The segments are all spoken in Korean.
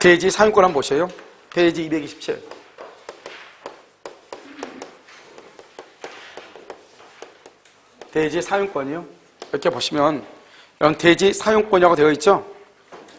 대지 사용권 한번 보세요. 페이지 227. 대지 사용권이요. 이렇게 보시면 이런 대지 사용권이라고 되어 있죠.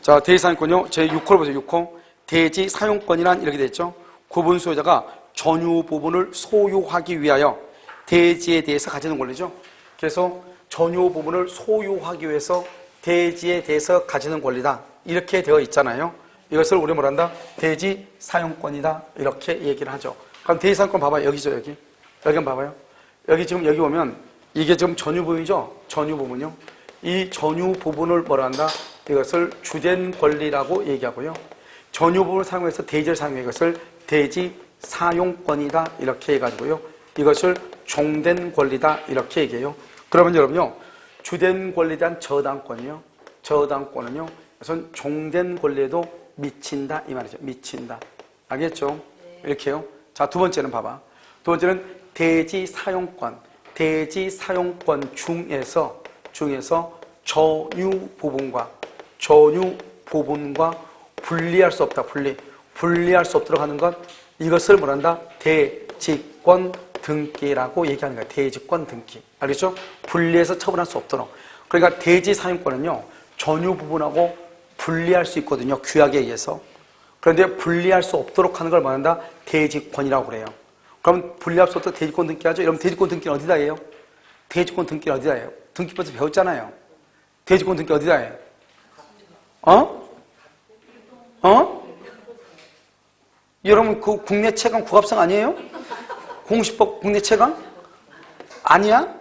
자, 대지 사용권이요. 제 6호를 보세요. 6호. 대지 사용권이란 이렇게 되어 있죠. 구분 소유자가 전유 부분을 소유하기 위하여 대지에 대해서 가지는 권리죠. 그래서 전유 부분을 소유하기 위해서 대지에 대해서 가지는 권리다. 이렇게 되어 있잖아요. 이것을 우리 뭐란다? 대지 사용권이다. 이렇게 얘기를 하죠. 그럼 대지 사용권 봐봐요. 여기죠, 여기. 여기 한번 봐봐요. 여기 지금 여기 보면 이게 지금 전유 부분이죠? 전유 부분이요. 이 전유 부분을 뭐라 한다? 이것을 주된 권리라고 얘기하고요. 전유 부분을 사용해서 대지를 사용해 이것을 대지 사용권이다. 이렇게 해가지고요. 이것을 종된 권리다. 이렇게 얘기해요. 그러면 여러분요. 주된 권리에 대한 저당권이요. 저당권은요. 우선 종된 권리에도 미친다. 이 말이죠. 미친다. 알겠죠? 이렇게요. 자, 두 번째는 봐봐. 두 번째는 대지 사용권. 대지 사용권 중에서 전유 부분과 분리할 수 없다. 분리할 수 없도록 하는 것, 이것을 뭐란다? 대지권 등기라고 얘기하는 거예요. 대지권 등기. 알겠죠? 분리해서 처분할 수 없도록. 그러니까 대지 사용권은요, 전유 부분하고 분리할 수 있거든요. 규약에 의해서. 그런데 분리할 수 없도록 하는 걸 뭐한다? 대지권이라고 그래요. 그럼 분리할 수 없도록 대지권 등기 하죠? 여러분 대지권 등기는 어디다 해요? 대지권 등기는 어디다 해요? 등기법에서 배웠잖아요. 대지권 등기 어디다 해요? 여러분 그 국내 채광 국합성 아니에요? 공시법 국내 채광? 아니야?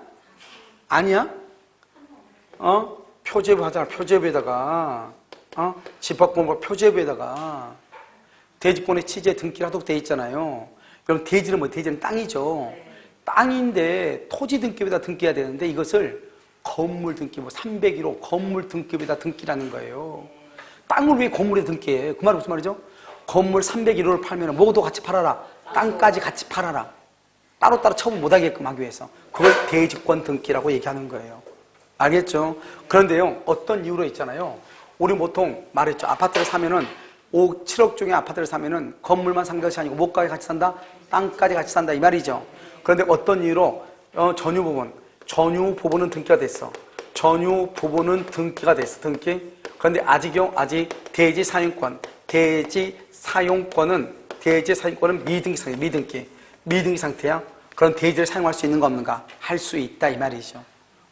표제부 하잖아. 표제부에다가 집합공법 표제부에다가 대지권의 취지에 등기를 하도록 돼 있잖아요. 그럼 대지는 뭐? 대지는 땅이죠. 땅인데 토지 등기부에다 등기해야 되는데 이것을 건물 등기부 301호 건물 등기부에다 등기라는 거예요. 땅을 왜 건물에 등기해? 그 말이 무슨 말이죠? 건물 301호를 팔면 뭐도 같이 팔아라. 땅까지 같이 팔아라. 따로따로 처분 못하게끔 하기 위해서. 그걸 대지권 등기라고 얘기하는 거예요. 알겠죠? 그런데요, 어떤 이유로 있잖아요. 우리 보통 말했죠. 아파트를 사면은 5, 7억 중에 아파트를 사면은 건물만 산 것이 아니고 뭐까지 같이 산다? 땅까지 같이 산다. 이 말이죠. 그런데 어떤 이유로 전유 부분은 등기가 됐어. 전유 부분은 등기가 됐어. 등기. 그런데 아직요, 아직 대지 사용권은 미등기 상태, 미등기 상태야. 그런 대지를 사용할 수 있는 거 없는가? 할 수 있다 이 말이죠.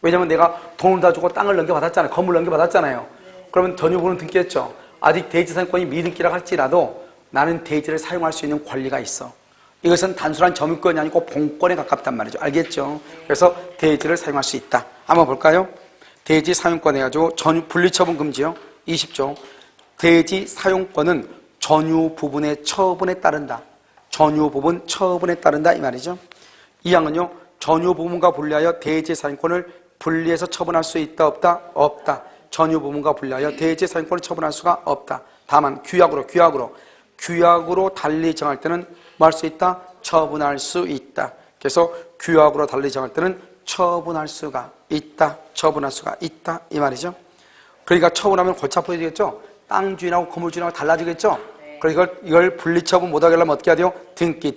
왜냐면 내가 돈을 다 주고 땅을 넘겨받았잖아요. 건물을 넘겨받았잖아요. 그러면 전유 부분은 등기했죠. 아직 대지 사용권이 미등기라고 할지라도 나는 대지를 사용할 수 있는 권리가 있어. 이것은 단순한 점유권이 아니고 본권에 가깝단 말이죠. 알겠죠? 그래서 대지를 사용할 수 있다. 한번 볼까요? 대지 사용권 해가지고 분리처분 금지요. 20조. 대지 사용권은 전유 부분의 처분에 따른다. 전유 부분 처분에 따른다 이 말이죠. 이 항은요. 전유 부분과 분리하여 대지 사용권을 분리해서 처분할 수 있다 없다? 없다. 전유 부분과 분리하여 대지 사용권을 처분할 수가 없다. 다만 규약으로 달리 정할 때는 뭐 할 수 있다? 처분할 수 있다. 그래서 규약으로 달리 정할 때는 처분할 수가 있다. 이 말이죠. 그러니까 처분하면 골치 아파지겠죠? 땅 주인하고 건물 주인하고 달라지겠죠? 그러니까 이걸 분리처분 못하게 하려면 어떻게 해야 돼요? 등기.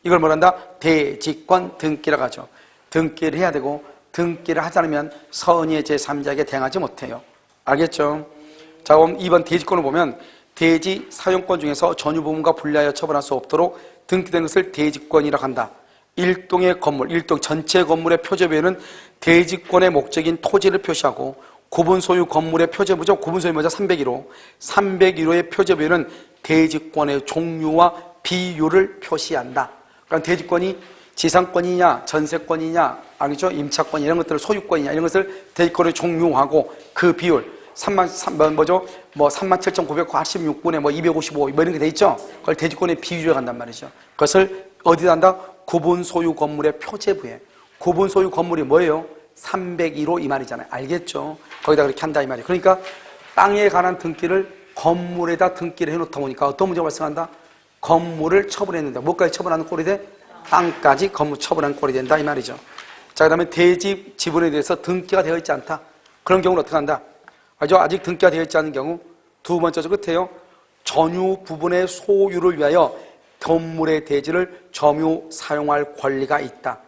이걸 뭐란다? 대지권 등기라고 하죠. 등기를 해야 되고 등기를 하지 않으면 선의의 제3자에게 대응하지 못해요. 알겠죠? 자, 그럼 2번 대지권을 보면 대지 사용권 중에서 전유 부분과 분리하여 처분할 수 없도록 등기된 것을 대지권이라고 한다. 일동 전체 건물의 표제부에는 대지권의 목적인 토지를 표시하고 구분 소유 건물의 표제부죠. 구분 소유 뭐죠? 301호. 301호의 표제부에는 대지권의 종류와 비율을 표시한다. 그러니까 대지권이 지상권이냐, 전세권이냐, 알겠죠? 임차권 이런 것들을 소유권이냐 이런 것을 대지권의 종류하고 그 비율 37,986분에 255 이런 게 돼 있죠? 그걸 대지권의 비율에 간단 말이죠. 그것을 어디다 한다? 구분 소유 건물의 표제부에. 구분 소유 건물이 뭐예요? 301호 이 말이잖아요. 알겠죠? 거기다 그렇게 한다 이 말이에요. 그러니까 땅에 관한 등기를 건물에다 등기를 해놓다 보니까 어떤 문제가 발생한다? 건물을 처분했는데 뭐까지 처분하는 꼴이 돼? 땅까지 건물 처분하는 꼴이 된다 이 말이죠. 자, 그 다음에 대지 지분에 대해서 등기가 되어 있지 않다. 그런 경우는 어떻게 한다? 아직 등기가 되어 있지 않은 경우 두 번째죠. 끝에요. 전유 부분의 소유를 위하여 건물의 대지를 점유 사용할 권리가 있다.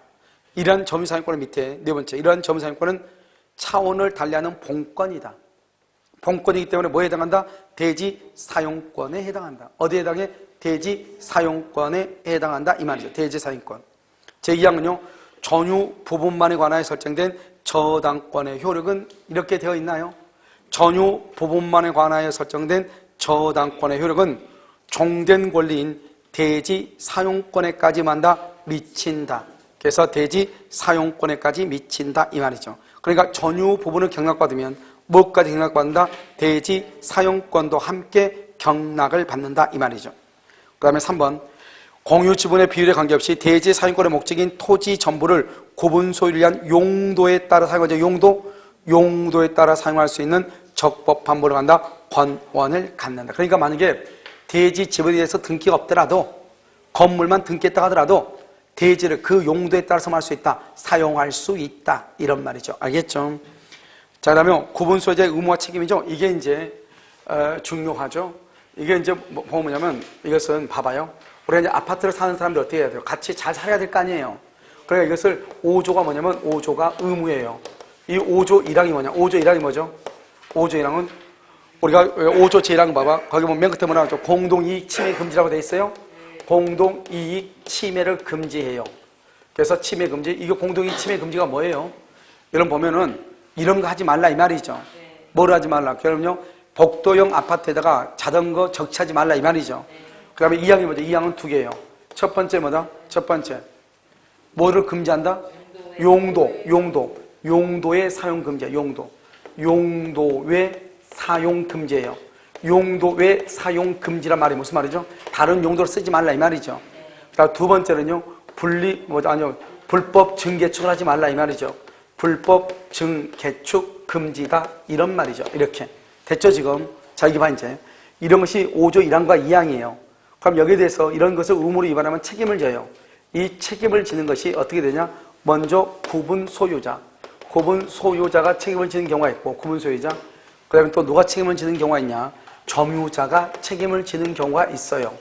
이러한 점유 사용권 밑에 네 번째, 이러한 점유 사용권은 차원을 달리하는 본권이다. 본권이기 때문에 뭐에 해당한다? 대지 사용권에 해당한다. 어디에 해당해? 대지 사용권에 해당한다 이 말이죠. 대지 사용권. 제2항은요, 전유 부분만에 관하여 설정된 저당권의 효력은 이렇게 되어 있나요? 전유 부분만에 관하여 설정된 저당권의 효력은 종된 권리인 대지 사용권에까지만 다 미친다. 그래서 대지 사용권에까지 미친다 이 말이죠. 그러니까 전유 부분을 경락받으면 무엇까지 경락받는다? 대지 사용권도 함께 경락을 받는다 이 말이죠. 그 다음에 3번, 공유 지분의 비율에 관계없이 대지 사용권의 목적인 토지 전부를 구분 소유를 위한 용도에 따라 사용하죠. 용도에 따라 사용할 수 있는 적법한 뭐를 갖는다? 권원을 갖는다. 그러니까 만약에 대지 지분에 대해서 등기가 없더라도, 건물만 등기했다 하더라도 대지를 그 용도에 따라서 할 수 있다, 사용할 수 있다 이런 말이죠. 알겠죠? 자, 그러면 구분 소유자의 의무와 책임이죠. 이게 이제 중요하죠. 이게 이제 뭐냐면 이것은 봐봐요. 우리가 이제 아파트를 사는 사람들 어떻게 해야 돼요? 같이 잘 살아야 될 거 아니에요. 그러니까 이것을 5조가 뭐냐면 5조가 의무예요. 이 5조 1항이 뭐냐? 5조 1항이 뭐죠? 5조 1항은 우리가 5조 제1항 봐봐. 거기 보면 맨 끝에 뭐라 하죠? 공동이익 침해 금지라고 돼 있어요. 공동이익 침해를 금지해요. 그래서 침해 금지. 이거 공동이익 침해 금지가 뭐예요? 여러분 보면은 이런 거 하지 말라 이 말이죠. 뭘 하지 말라? 그러면요, 복도형 아파트에다가 자전거 적치하지 말라 이 말이죠. 그 다음에 2항이 뭐죠? 2항은 두 개예요. 첫 번째 뭐다? 첫 번째 뭐를 금지한다? 용도의 사용 금지야. 용도의 사용 금지예요. 용도의 사용 금지란 말이 무슨 말이죠? 다른 용도로 쓰지 말라 이 말이죠. 그러니까 두 번째는요, 불법 증개축을 하지 말라 이 말이죠. 불법 증개축 금지다 이런 말이죠. 이렇게 됐죠 지금? 자, 이게 봐 이제 이런 것이 5조 1항과 2항이에요. 그럼 여기에 대해서 이런 것을 의무로 위반하면 책임을 져요. 이 책임을 지는 것이 어떻게 되냐? 먼저 구분 소유자가 책임을 지는 경우가 있고, 구분 소유자. 그 다음에 또 누가 책임을 지는 경우가 있냐? 점유자가 책임을 지는 경우가 있어요.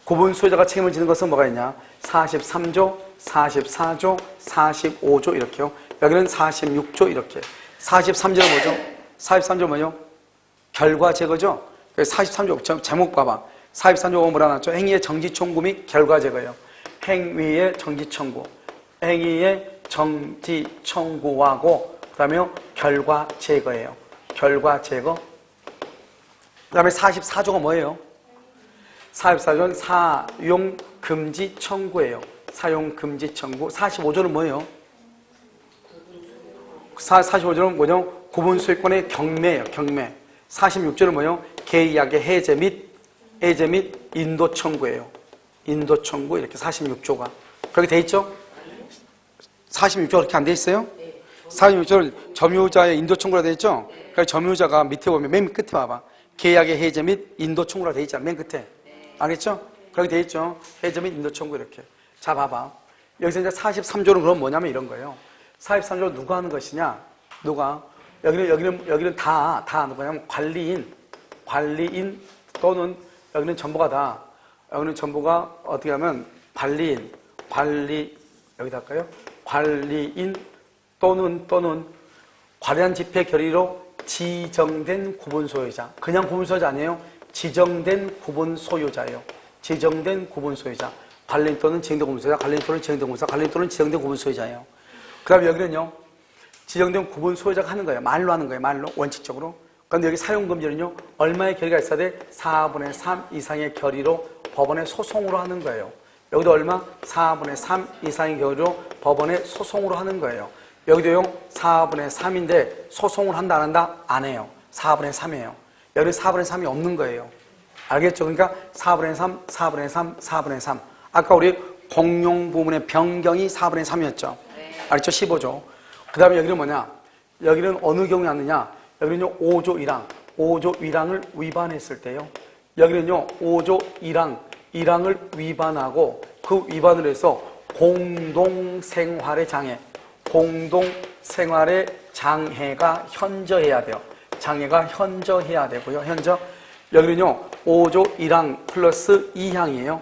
구분 소유자가 책임을 지는 것은 뭐가 있냐? 43조, 44조, 45조 이렇게요. 여기는 46조 이렇게. 43조는 뭐죠? 43조 뭐죠? 결과 제거죠? 43조 제목 봐봐. 43조가 뭐라 나왔죠? 행위의 정지 청구 및 결과 제거예요. 행위의 정지 청구. 행위의 정지 청구하고 그 다음에 결과 제거예요. 결과 제거. 그 다음에 44조가 뭐예요? 44조는 사용 금지 청구예요. 사용 금지 청구. 45조는 뭐예요? 45조는 뭐죠? 구분 소유권의 경매예요. 경매. 46조는 뭐예요? 계약의 해제 및 인도 청구예요. 인도 청구. 이렇게 46조가 그렇게 돼 있죠? 46조가 그렇게 안 돼 있어요? 46조는 점유자의 인도 청구라 돼 있죠? 그러니까 점유자가 밑에 보면 맨 끝에 봐봐. 계약의 해제 및 인도 청구라 돼 있잖아. 맨 끝에. 알겠죠? 그렇게 돼 있죠? 해제 및 인도 청구 이렇게. 자, 봐봐. 여기서 이제 43조는 그럼 뭐냐면 이런 거예요. 43조는 누가 하는 것이냐? 누가? 여기는 다 누구냐면 관리인 또는 여기는 전부가 다. 여기는 전부가 어떻게 하면 여기다 할까요? 관리인 또는 관련 집회 결의로 지정된 구분 소유자. 그냥 구분 소유자 아니에요. 지정된 구분 소유자예요. 지정된 구분 소유자. 관리인 또는 지정된 구분 소유자, 관리인 또는 지정된 구분 소유자, 관리인 또는 지정된 구분 소유자예요. 그 다음에 여기는요, 지정된 구분 소유자가 하는 거예요. 말로 하는 거예요. 말로, 원칙적으로. 그런데 여기 사용금지는요, 얼마의 결의가 있어야 돼? 4분의 3 이상의 결의로 법원에 소송으로 하는 거예요. 여기도 얼마? 4분의 3 이상의 결의로 법원에 소송으로 하는 거예요. 여기도요, 4분의 3인데 소송을 한다 안 한다? 안 해요. 4분의 3이에요. 여기 4분의 3이 없는 거예요. 알겠죠? 그러니까 4분의 3, 4분의 3, 4분의 3. 아까 우리 공용 부분의 변경이 4분의 3이었죠. 알겠죠? 15조. 그 다음에 여기는 뭐냐? 여기는 어느 경우에 왔느냐? 여기는요, 5조 1항. 5조 1항을 위반했을 때요. 여기는요, 5조 1항을 위반하고 그 위반을 해서 공동생활의 장애가 현저해야 돼요. 장애가 현저해야 되고요. 여기는요 5조 1항 플러스 2항이에요.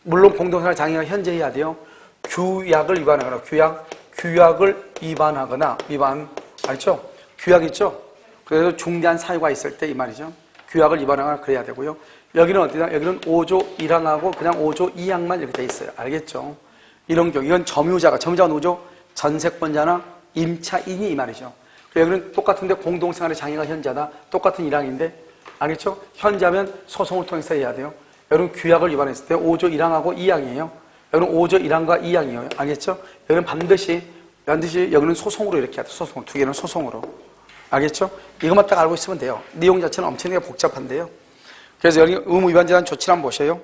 물론 공동생활 장애가 현재 해야 돼요. 규약을 위반하거나 규약을 위반하거나 알죠? 규약 있죠? 그래서 중대한 사유가 있을 때 이 말이죠. 규약을 위반하거나 그래야 되고요. 여기는 어디다? 여기는 5조 1항하고 그냥 5조 2항만 이렇게 돼 있어요. 알겠죠? 이런 경우 이건 점유자가 누구죠? 전세권자나 임차인이 이 말이죠. 여기는 똑같은데 공동생활의 장애가 현재다. 똑같은 1항인데 알겠죠? 현재하면 소송을 통해서 해야 돼요. 여기는 규약을 위반했을 때 5조 1항하고 2항이에요. 여기는 5조 1항과 2항이에요. 알겠죠? 여기는 반드시 여기는 소송으로 이렇게 해야 돼요. 소송. 두 개는 소송으로. 알겠죠? 이것만 딱 알고 있으면 돼요. 내용 자체는 엄청나게 복잡한데요. 그래서 여기 의무 위반 재단 조치를 한번 보세요.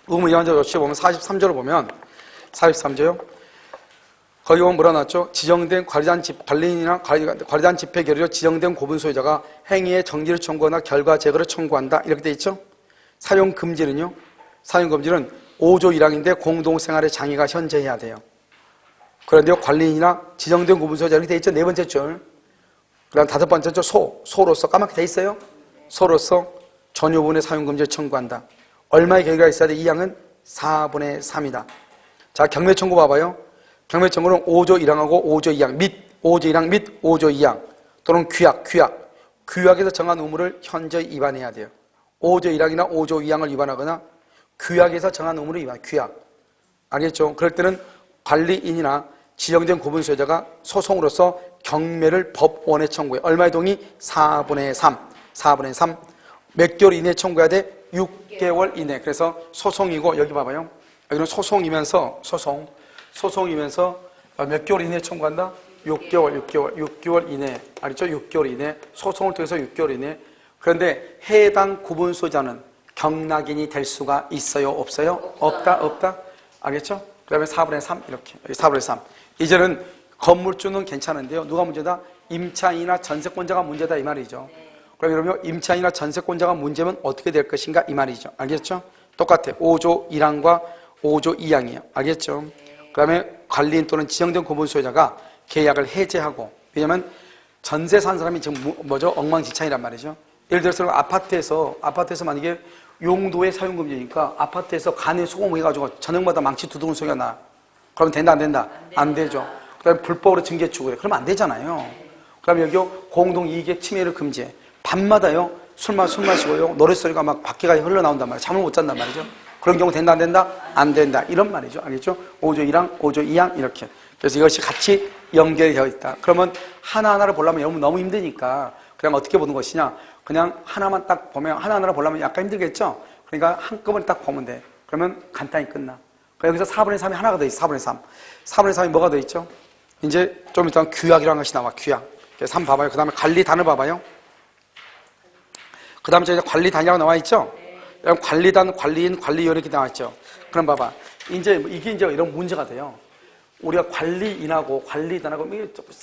의무 위반 재단 조치 보면 43조를 보면 43조요. 거기 보면 뭐라 나왔죠? 지정된 관리인이나 관리단 집회 결의로 지정된 고분 소유자가 행위의 정지를 청구하거나 결과 제거를 청구한다. 이렇게 돼 있죠? 사용 금지는요? 사용 금지는 5조 1항인데 공동생활의 장애가 현재 해야 돼요. 그런데요, 관리인이나 지정된 고분 소유자 이렇게 돼 있죠? 네 번째 줄. 그 다음 다섯 번째 줄 소로서 까맣게 돼 있어요? 소로서 전유분의 사용 금지를 청구한다. 얼마의 결의가 있어야 돼? 이 항은 4분의 3이다. 자, 경매 청구 봐봐요. 경매 청구는 5조 1항하고 5조 2항 및 5조 1항 및 5조 2항 또는 규약에서 정한 의무를 현저히 위반해야 돼요. 5조 1항이나 5조 2항을 위반하거나 규약에서 정한 의무를 위반, 규약. 알겠죠? 그럴 때는 관리인이나 지정된 구분 소유자가 소송으로서 경매를 법원에 청구해. 얼마의 동의? 4분의 3. 몇 개월 이내에 청구해야 돼? 6개월 이내. 그래서 소송이고, 여기 봐봐요. 여기는 소송이면서 몇 개월 이내에 청구한다? 6개월 이내. 알겠죠? 6개월 이내. 소송을 통해서 6개월 이내. 그런데 해당 구분 소유자는 경락인이 될 수가 있어요? 없어요? 없다? 알겠죠? 그 다음에 4분의 3 이렇게. 여기 4분의 3. 이제는 건물주는 괜찮은데요. 누가 문제다? 임차인이나 전세권자가 문제다 이 말이죠. 그럼 여러분 임차인이나 전세권자가 문제면 어떻게 될 것인가 이 말이죠. 알겠죠? 똑같아. 5조 1항과 5조 2항이에요. 알겠죠? 그 다음에 관리인 또는 지정된 구분 소유자가 계약을 해제하고, 왜냐면 전세 산 사람이 지금 엉망진창이란 말이죠. 예를 들어서 아파트에서 만약에 용도의 사용금지니까 아파트에서 간에 소공해가지고 저녁마다 망치 두드는 소리가 나. 그러면 된다 안 된다? 안 되죠. 그 다음에 불법으로 증개주고 그래. 그러면 안 되잖아요. 그 다음에 여기 공동이익의 침해를 금지해. 밤마다요 술 마시고요 노랫소리가 막 밖에까지 흘러나온단 말이에요. 잠을 못 잔단 말이죠. 그런 경우 된다 안 된다? 안 된다. 이런 말이죠. 알겠죠? 5조 1항, 5조 2항 이렇게. 그래서 이것이 같이 연결되어 있다. 그러면 하나하나를 보려면 여러분 너무 힘드니까 그냥 어떻게 보는 것이냐? 그냥 하나만 딱 보면 하나하나를 보려면 약간 힘들겠죠? 그러니까 한꺼번에 딱 보면 돼. 그러면 간단히 끝나. 여기서 4분의 3이 하나가 더 있어. 4분의 3. 4분의 3이 뭐가 더 있죠? 이제 좀 이따 규약이라는 것이 나와. 규약. 3 봐봐요. 그 다음에 관리단을 봐봐요. 그 다음에 이제 관리단이라고 나와 있죠? 관리단, 관리인, 관리위원 이렇게 나와 있죠? 그럼 봐봐. 이게 이제 이런 문제가 돼요. 우리가 관리인하고 관리단하고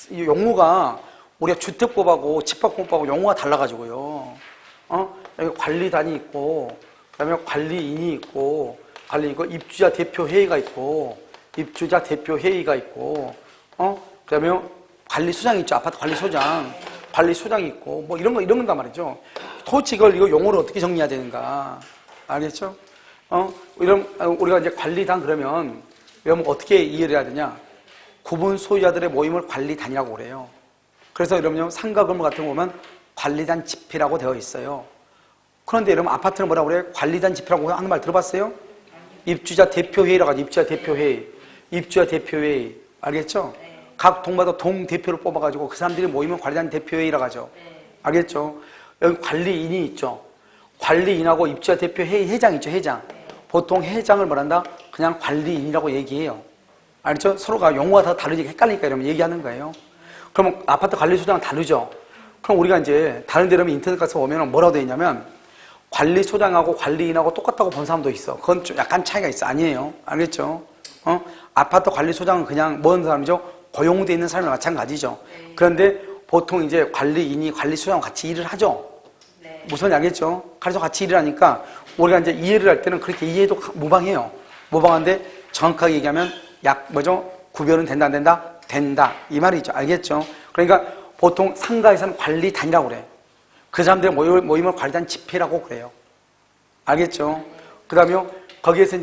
이 용어가 우리가 주택법하고 집합공법하고 용어가 달라가지고요. 여기 관리단이 있고, 그 다음에 관리인이 있고, 입주자 대표회의가 있고, 그 다음에 관리소장이 있죠. 아파트 관리소장이 있고, 뭐 이런 건단 말이죠. 도대체 이거 용어를 어떻게 정리해야 되는가. 알겠죠? 우리가 이제 관리단 그러면 어떻게 이해를 해야 되냐. 구분 소유자들의 모임을 관리단이라고 그래요. 그래서 여러분 상가 건물 같은 거 보면 관리단 집회라고 되어 있어요. 그런데 여러분 아파트는 뭐라고 그래요? 관리단 집회라고 하는 말 들어봤어요? 입주자 대표회의라고 하죠. 입주자 대표회의. 알겠죠? 각 동마다 동대표를 뽑아가지고 그 사람들이 모이면 관리단 대표회의라고 하죠. 알겠죠? 여기 관리인이 있죠. 관리인하고 입주자 대표회의 회장 있죠. 회장. 보통 회장을 뭐란다? 그냥 관리인이라고 얘기해요. 알죠? 서로가 용어가 다 다르니까 헷갈리니까 이러면 얘기하는 거예요. 그러면 아파트 관리소장은 다르죠. 그럼 우리가 이제 다른 데 이러면 인터넷 가서 보면 뭐라고 되어 있냐면 관리소장하고 관리인하고 똑같다고 본 사람도 있어. 그건 좀 약간 차이가 있어. 아니에요. 알겠죠? 아파트 관리소장은 그냥 뭔 사람이죠? 고용돼 있는 사람이 마찬가지죠. 그런데 보통 이제 관리인이 관리소장과 같이 일을 하죠. 무슨 알겠죠? 그래서 같이 일을 하니까 우리가 이제 이해를 할 때는 그렇게 이해도 무방해요. 무방한데 정확하게 얘기하면 구별은 된다 안 된다? 된다. 이 말이죠. 알겠죠? 그러니까 보통 상가에서는 관리단이라고 그래. 그 사람들의 모임을 관리단 집회라고 그래요. 알겠죠? 그 다음에 거기에서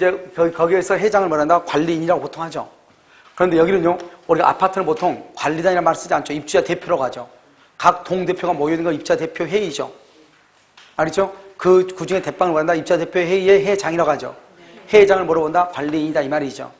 거기에서 회장을 말한다 관리인이라고 보통 하죠. 그런데 여기는요, 우리가 아파트는 보통 관리단이라는 말을 쓰지 않죠. 입주자 대표라고 하죠. 각 동대표가 모여있는 건 입주자 대표 회의죠. 알겠죠? 그 중에 대빵을 말한다 입주자 대표 회의의 회장이라고 하죠. 회장을 물어본다 관리인이다 이 말이죠.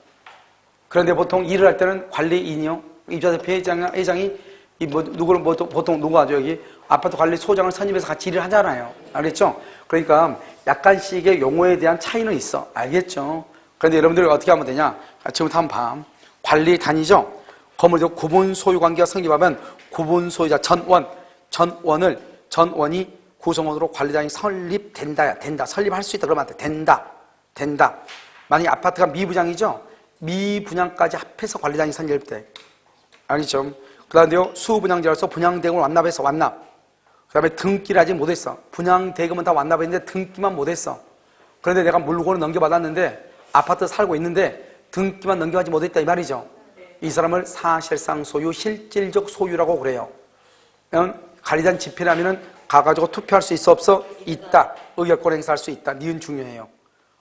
그런데 보통 일을 할 때는 관리인이요. 입주자 대표 회장이 누구를 보통 누가 하죠? 여기 아파트 관리 소장을 선임해서 같이 일을 하잖아요. 알겠죠? 그러니까 약간씩의 용어에 대한 차이는 있어. 알겠죠? 그런데 여러분들이 어떻게 하면 되냐? 지금부터 한번 봐. 관리단이죠. 건물도 구분 소유 관계가 성립하면 구분 소유자 전원이 구성원으로 관리단이 된다. 설립할 수 있다. 그러면 안 돼. 된다. 만약에 아파트가 미분양이죠. 미분양까지 합해서 관리단이 설립돼. 알겠죠? 그 다음에요, 수분양제로서 분양대금을 완납해서 완납. 그 다음에 등기를 아직 못했어. 분양대금은 다 완납했는데 등기만 못했어. 그런데 내가 물건을 넘겨받았는데 아파트 살고 있는데 등기만 넘겨가지 못했다 이 말이죠. 이 사람을 사실상 소유, 실질적 소유라고 그래요. 관리단 집회라면은 가가지고 투표할 수 있어 없어? 있다. 의결권 행사할 수 있다. 니은 중요해요.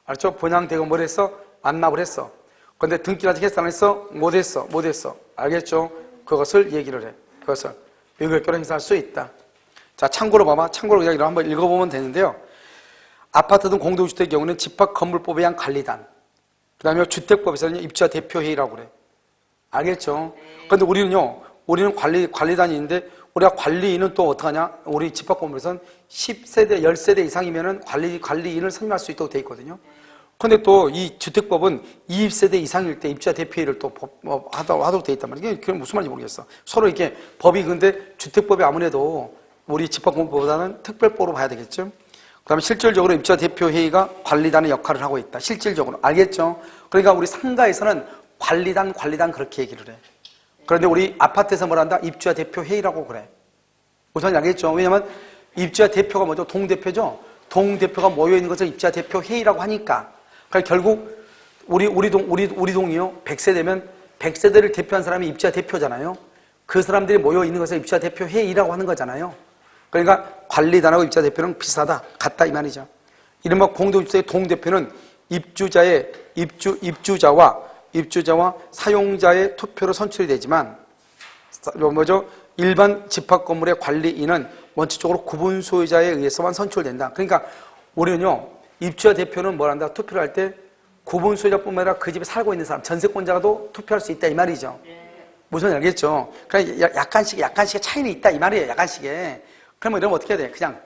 알았죠? 분양대금 뭘 했어? 완납을 했어. 그런데 등기를 아직 했어 안 했어? 못했어. 알겠죠? 그것을 얘기를 해. 그것을 의결권 행사할 수 있다. 자, 참고로 봐봐. 참고로 이야기를 한번 읽어보면 되는데요. 아파트 등 공동주택의 경우는 집합건물법에 의한 관리단. 그 다음에 주택법에서는 입주자 대표회의라고 그래. 알겠죠? 그런데 우리는 관리단이 있는데 우리가 관리인은 또 어떡하냐? 우리 집합건물에서는 10세대, 10세대 이상이면은 관리인을 선임할 수 있도록 돼 있거든요. 근데 또 이 주택법은 20세대 이상일 때 입주자 대표회의를 또 하도록 돼 있단 말이에요. 그게 무슨 말인지 모르겠어. 서로 이렇게 법이 근데 주택법이 아무래도 우리 집합건물보다는 특별법으로 봐야 되겠죠. 그 다음에 실질적으로 입주자 대표회의가 관리단의 역할을 하고 있다. 실질적으로. 알겠죠? 그러니까 우리 상가에서는 관리단 그렇게 얘기를 해. 그런데 우리 아파트에서 뭐란다? 입주자 대표회의라고 그래. 무슨 말인지 알겠죠? 왜냐면 입주자 대표가 뭐죠? 동대표죠? 동대표가 모여있는 것을 입주자 대표회의라고 하니까. 그러니까 결국 우리 동이요. 100세대면 100세대를 대표한 사람이 입주자 대표잖아요. 그 사람들이 모여있는 것을 입주자 대표회의라고 하는 거잖아요. 그러니까 관리단하고 입주자 대표는 비슷하다, 같다 이 말이죠. 이른바 공동주택의 동대표는 입주자와 사용자의 투표로 선출이 되지만 일반 집합건물의 관리인은 원칙적으로 구분 소유자에 의해서만 선출된다. 그러니까 우리는요, 입주자 대표는 뭘 한다? 투표를 할 때 구분 소유자뿐만 아니라 그 집에 살고 있는 사람, 전세권자도 투표할 수 있다 이 말이죠. 무슨 말인지 알겠죠? 그러니까 약간씩의 차이는 있다 이 말이에요. 약간씩의. 그러면 이러면 어떻게 해야 돼? 그냥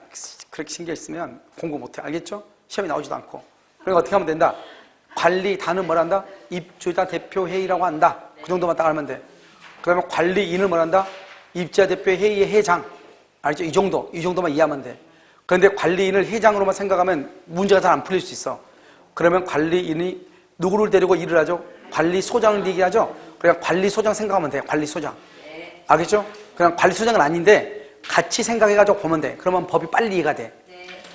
그렇게 신경 있으면 공부 못해. 알겠죠? 시험이 나오지도 않고. 그러니까 어떻게 하면 된다? 관리단은 뭘 한다? 입주자 대표회의라고 한다. 그 정도만 딱 알면 돼. 그러면 관리인을 뭘 한다? 입주자 대표회의의 회장. 알죠? 이 정도만 이해하면 돼. 그런데 관리인을 회장으로만 생각하면 문제가 잘 안 풀릴 수 있어. 그러면 관리인이 누구를 데리고 일을 하죠? 관리소장을 얘기하죠? 그냥 관리소장 생각하면 돼. 관리소장. 알겠죠? 그냥 관리소장은 아닌데 같이 생각해가지고 보면 돼. 그러면 법이 빨리 이해가 돼.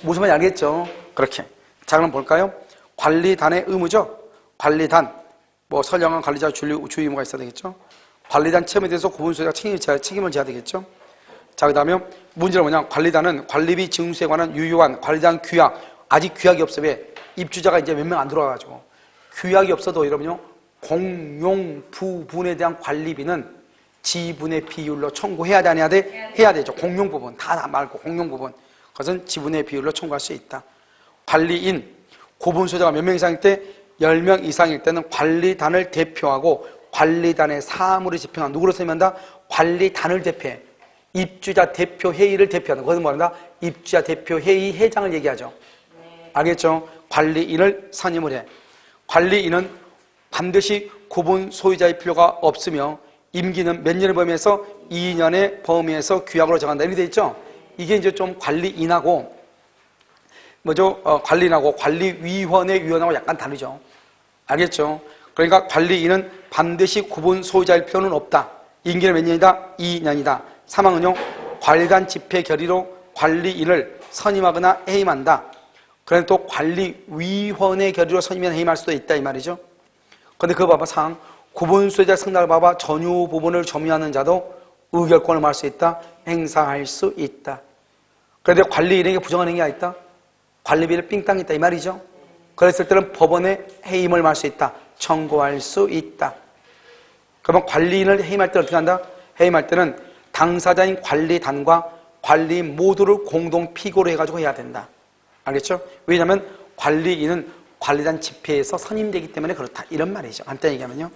무슨 말인지 알겠죠? 그렇게. 자, 그럼 볼까요? 관리단의 의무죠? 관리단. 선량한 관리자 주의 의무가 있어야 되겠죠? 관리단 체험에 대해서 구분소유자가 책임을 져야 되겠죠? 자, 그 다음에 문제는 뭐냐? 관리단은 관리비 징수에 관한 유효한 관리단 규약. 아직 규약이 없어. 왜? 입주자가 이제 몇 명 안 들어와가지고. 규약이 없어도 여러분요, 공용 부분에 대한 관리비는 지분의 비율로 청구해야 돼, 안 해야 돼? 해야 되죠. 공용 부분. 다 말고 공용 부분. 그것은 지분의 비율로 청구할 수 있다. 관리인. 구분 소유자가 몇 명 이상일 때? 10명 이상일 때는 관리단을 대표하고 관리단의 사무를 집행한 누구로 선임한다? 관리단을 대표해. 입주자 대표회의를 대표하는. 그것은 뭐란다? 입주자 대표회의 회장을 얘기하죠. 알겠죠? 관리인을 선임을 해. 관리인은 반드시 구분 소유자의 필요가 없으며 임기는 몇 년의 범위에서 2년의 범위에서 규약으로 정한다. 이렇게 돼 있죠? 이게 이제 좀 관리인하고 관리인하고 관리위원회하고 약간 다르죠. 알겠죠? 그러니까 관리인은 반드시 구분 소유자일 필요는 없다. 임기는 몇 년이다? 2년이다. 사망은요, 관리단 집회 결의로 관리인을 선임하거나 해임한다. 그런데 또 관리위원회 결의로 선임이나 해임할 수도 있다 이 말이죠. 그런데 그거 봐봐. 상 구분 소유자 승낙을 봐봐. 전유 부분을 점유하는 자도 의결권을 말할 수 있다. 행사할 수 있다. 그런데 관리인에게 부정한 행위가 있다? 관리비를 삥땅 있다 이 말이죠. 그랬을 때는 법원에 해임을 할 수 있다. 청구할 수 있다. 그러면 관리인을 해임할 때 어떻게 한다? 해임할 때는 당사자인 관리단과 관리인 모두를 공동 피고로 해가지고 해야 된다. 알겠죠? 왜냐하면 관리인은 관리단 집회에서 선임되기 때문에 그렇다. 이런 말이죠. 간단히 얘기하면요.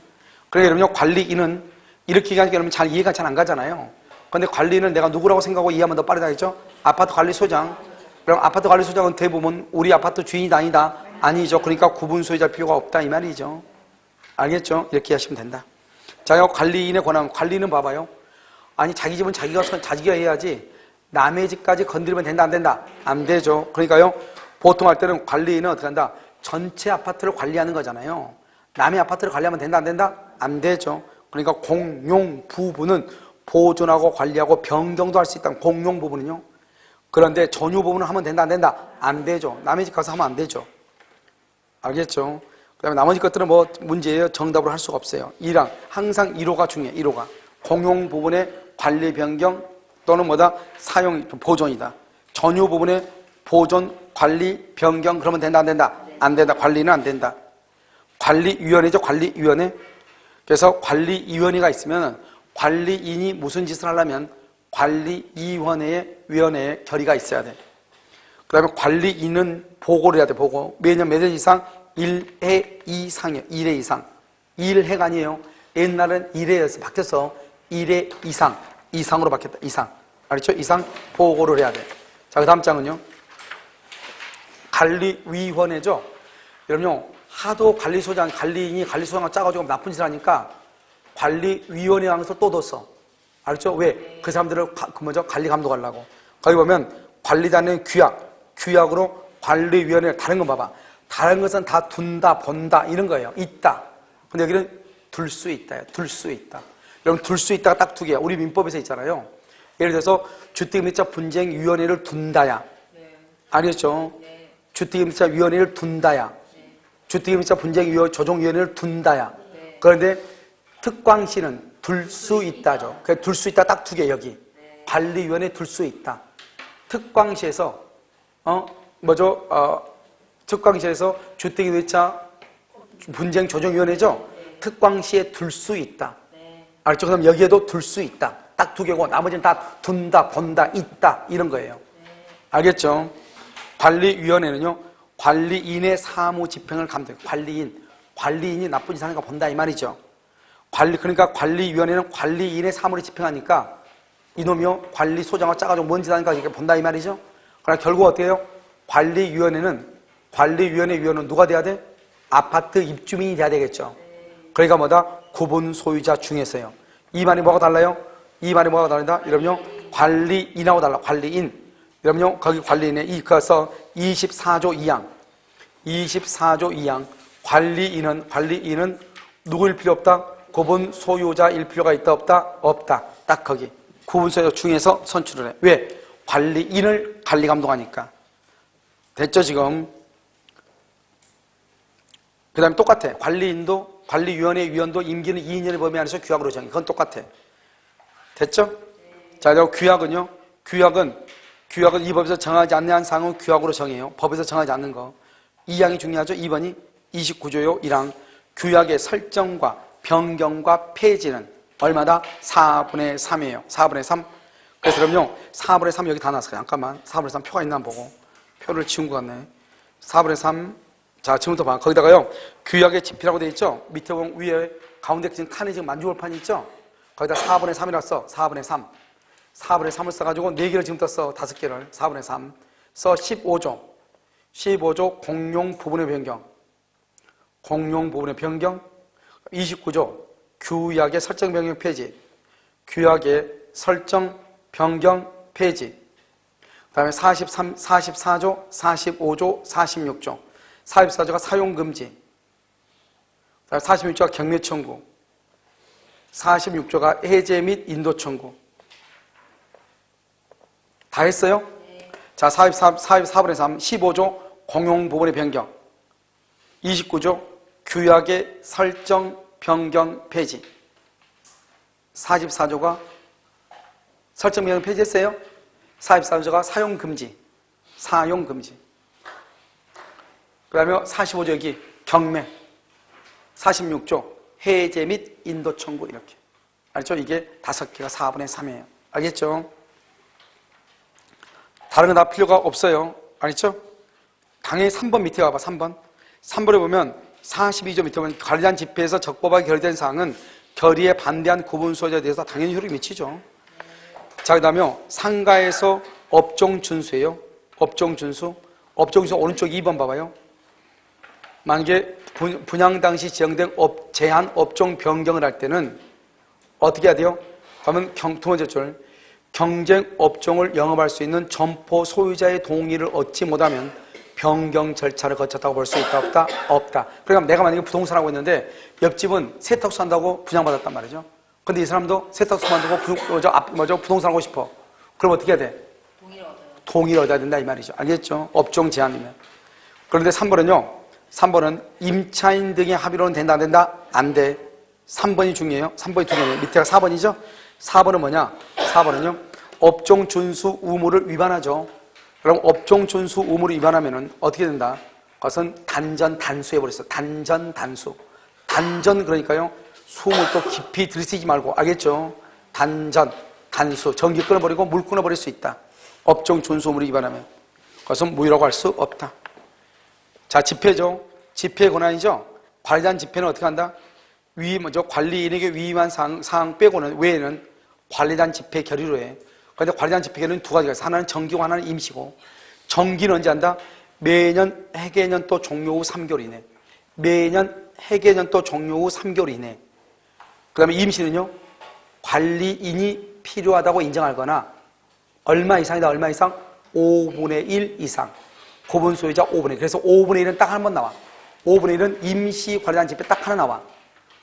그러니까 여러분요, 관리인은 이렇게 얘기하니까 여러분 잘 이해가 잘 안 가잖아요. 그런데 관리인은 내가 누구라고 생각하고 이해하면 더 빠르다 했죠? 아파트 관리소장. 그럼 아파트 관리소장은 대부분 우리 아파트 주인이 아니다. 아니죠. 그러니까 구분 소유자 필요가 없다 이 말이죠. 알겠죠? 이렇게 하시면 된다. 자, 관리인의 권한. 관리는 봐봐요. 아니 자기 집은 자기가 해야지 남의 집까지 건드리면 된다 안 된다? 안 되죠. 그러니까요. 보통 할 때는 관리인은 어떻게 한다? 전체 아파트를 관리하는 거잖아요. 남의 아파트를 관리하면 된다 안 된다? 안 되죠. 그러니까 공용 부분은 보존하고 관리하고 변경도 할 수 있다는 공용 부분은요. 그런데 전유 부분은 하면 된다 안 된다? 안 되죠. 남의 집 가서 하면 안 되죠. 알겠죠? 그 다음에 나머지 것들은 뭐 문제예요. 정답으로 할 수가 없어요. 2랑 항상 1호가 중요해. 1호가 공용 부분의 관리 변경 또는 뭐다? 사용 보존이다. 전유 부분의 보존 관리 변경 그러면 된다 안 된다? 안 된다. 관리는 안 된다. 관리위원회죠. 관리위원회. 그래서 관리위원회가 있으면 관리인이 무슨 짓을 하려면 관리위원회에 결의가 있어야 돼. 그 다음에 관리인은 보고를 해야 돼. 보고. 매년 몇 회 이상? 1회 이상이에요. 1회 이상. 1회가 아니에요. 옛날엔 1회에서 바뀌어서 1회 이상. 이상으로 바뀌었다. 이상. 알겠죠? 이상 보고를 해야 돼. 자, 그 다음 장은요. 관리위원회죠. 여러분요. 하도 관리인이 관리소장을 짜가지고 나쁜 짓을 하니까 관리위원회 안에서 또 뒀어. 알죠? 왜? 그 사람들을 관리 감독하려고. 거기 보면 관리단의 규약으로 관리위원회 다른 거 봐봐. 다른 것은 다 둔다, 본다 이런 거예요. 있다. 근데 여기는 둘 수 있다요. 둘 수 있다. 여러분 둘 수 있다가 딱 두 개야. 우리 민법에서 있잖아요. 예를 들어서 주택임대차 분쟁위원회를 둔다야. 알겠죠? 주택임대차 위원회를 둔다야. 주택임대차 분쟁위원회 조정위원회를 둔다야. 그런데 특광시는 둘 수 있다죠. 그래서 둘 수 있다 딱 두 개 여기. 관리위원회 둘 수 있다. 특광시에서 특광시에서 주택임대차 분쟁조정위원회죠. 특광시에 둘 수 있다. 알죠? 그럼 여기에도 둘 수 있다. 딱 두 개고 나머지는 다 둔다, 본다, 있다 이런 거예요. 알겠죠? 관리위원회는요. 관리인의 사무 집행을 감독해요. 관리인이 나쁜 짓 하는 거 본다 이 말이죠. 그러니까 관리위원회는 관리인의 사무를 집행하니까 이놈이요 관리소장을 짜가지고 뭔 짓 하는가 이렇게 본다 이 말이죠. 그러나 결국 어떻게 해요? 관리위원회는 위원은 누가 돼야 돼? 아파트 입주민이 돼야 되겠죠. 그러니까 뭐다? 구분 소유자 중에서요. 이 말이 뭐가 달라요? 이 말이 뭐가 다르다? 여러분요 관리인하고 달라. 관리인. 여러분요 거기 관리인에 그래서 24조 2항 24조 2항 관리인은 누구일 필요 없다? 구분 소유자일 필요가 있다 없다? 없다. 딱 거기 구분 소유자 중에서 선출을 해. 왜? 관리인을 관리 감독하니까. 됐죠 지금? 그 다음에 똑같아. 관리위원회 위원도 임기는 2년의 범위 안에서 규약으로 정해. 그건 똑같아. 됐죠? 자, 그리고 규약은 이 법에서 정하지 않는 사항은 규약으로 정해요. 법에서 정하지 않는 거. 2항이 중요하죠? 2번이 29조요 1항. 규약의 설정과 변경과 폐지는 얼마다? 4분의 3이에요. 4분의 3. 그래서 그럼요 4분의 3 여기 다 나왔어요. 잠깐만 4분의 3 표가 있나 한번 보고. 표를 지운 것 같네. 4분의 3. 자, 지금부터 봐. 거기다가요 규약의 지피라고 되어 있죠? 밑에 보면 위에 가운데 지금 칸에 지금 만주골판이 있죠? 거기다 4분의 3이라고 써. 4분의 3. 4분의 3을 써가지고 4개를 지금부터 써. 5개를. 4분의 3. 써 15조. 15조 공용 부분의 변경. 공용 부분의 변경. 29조 규약의 설정 변경 폐지. 규약의 설정 변경 폐지. 그 다음에 44조, 45조, 46조. 44조가 사용금지. 그 다음에 46조가 경매 청구. 46조가 해제 및 인도 청구. 다 했어요? 네. 자, 44분의 3, 15조 공용 부분의 변경. 29조 규약의 설정 변경 폐지. 44조가 설정 변경 폐지했어요? 44조가 사용금지. 사용금지. 그 다음에 45조 여기 경매. 46조 해제 및 인도 청구 이렇게. 알죠? 이게 5개가 4분의 3이에요. 알겠죠? 다른 거 다 필요가 없어요. 알겠죠? 당연히 3번 밑에 와봐. 3번. 3번에 보면 42조 밑에 보면 관련 집회에서 적법하게 결의된 사항은 결의에 반대한 구분 수요자에 대해서 당연히 효력이 미치죠. 자, 그 다음에 상가에서 업종 준수예요. 업종 준수. 업종 준수 오른쪽 2번 봐봐요. 만약에 분양 당시 지정된 제한 업종 변경을 할 때는 어떻게 해야 돼요? 그러면 두 번째 줄. 경쟁 업종을 영업할 수 있는 점포 소유자의 동의를 얻지 못하면 변경 절차를 거쳤다고 볼 수 있다, 없다? 없다. 그러니까 내가 만약에 부동산 하고 있는데 옆집은 세탁소 한다고 분양받았단 말이죠. 근데 이 사람도 세탁소 만들고 부동산 하고 싶어. 그럼 어떻게 해야 돼? 동의를 얻어야 된다 이 말이죠. 알겠죠? 업종 제한이면. 그런데 3번은요. 3번은 임차인 등의 합의로는 된다 안 된다? 안 돼. 3번이 중요해요. 3번이 중요해요. 밑에가 4번이죠? 4번은 뭐냐? 4번은요. 업종 준수 의무를 위반하죠. 그럼 업종 준수 의무를 위반하면은 어떻게 된다? 그것은 단전 단수해 버렸어. 단전 단수. 단전 그러니까요. 숨을 또 깊이 들이쉬지 말고 알겠죠? 단전 단수. 전기 끊어버리고 물 끊어버릴 수 있다. 업종 준수 의무를 위반하면 그것은 무효라고 할 수 없다. 자, 집회죠. 집회 권한이죠. 관리단 집회는 어떻게 한다? 관리인에게 위임한 사항 빼고는 외에는 관리단 집회 결의로 해. 그런데 관리단 집회 결의는 두 가지가 있어. 하나는 정기고 하나는 임시고. 정기는 언제 한다? 매년 해계년도 종료 후 3개월 이내. 매년 해계년도 종료 후 3개월 이내. 그 다음에 임시는요. 관리인이 필요하다고 인정하거나 얼마 이상이다. 얼마 이상? 5분의 1 이상. 고분 소유자 5분의 1. 그래서 5분의 1은 딱 한 번 나와. 5분의 1은 임시 관리단 집회 딱 하나 나와.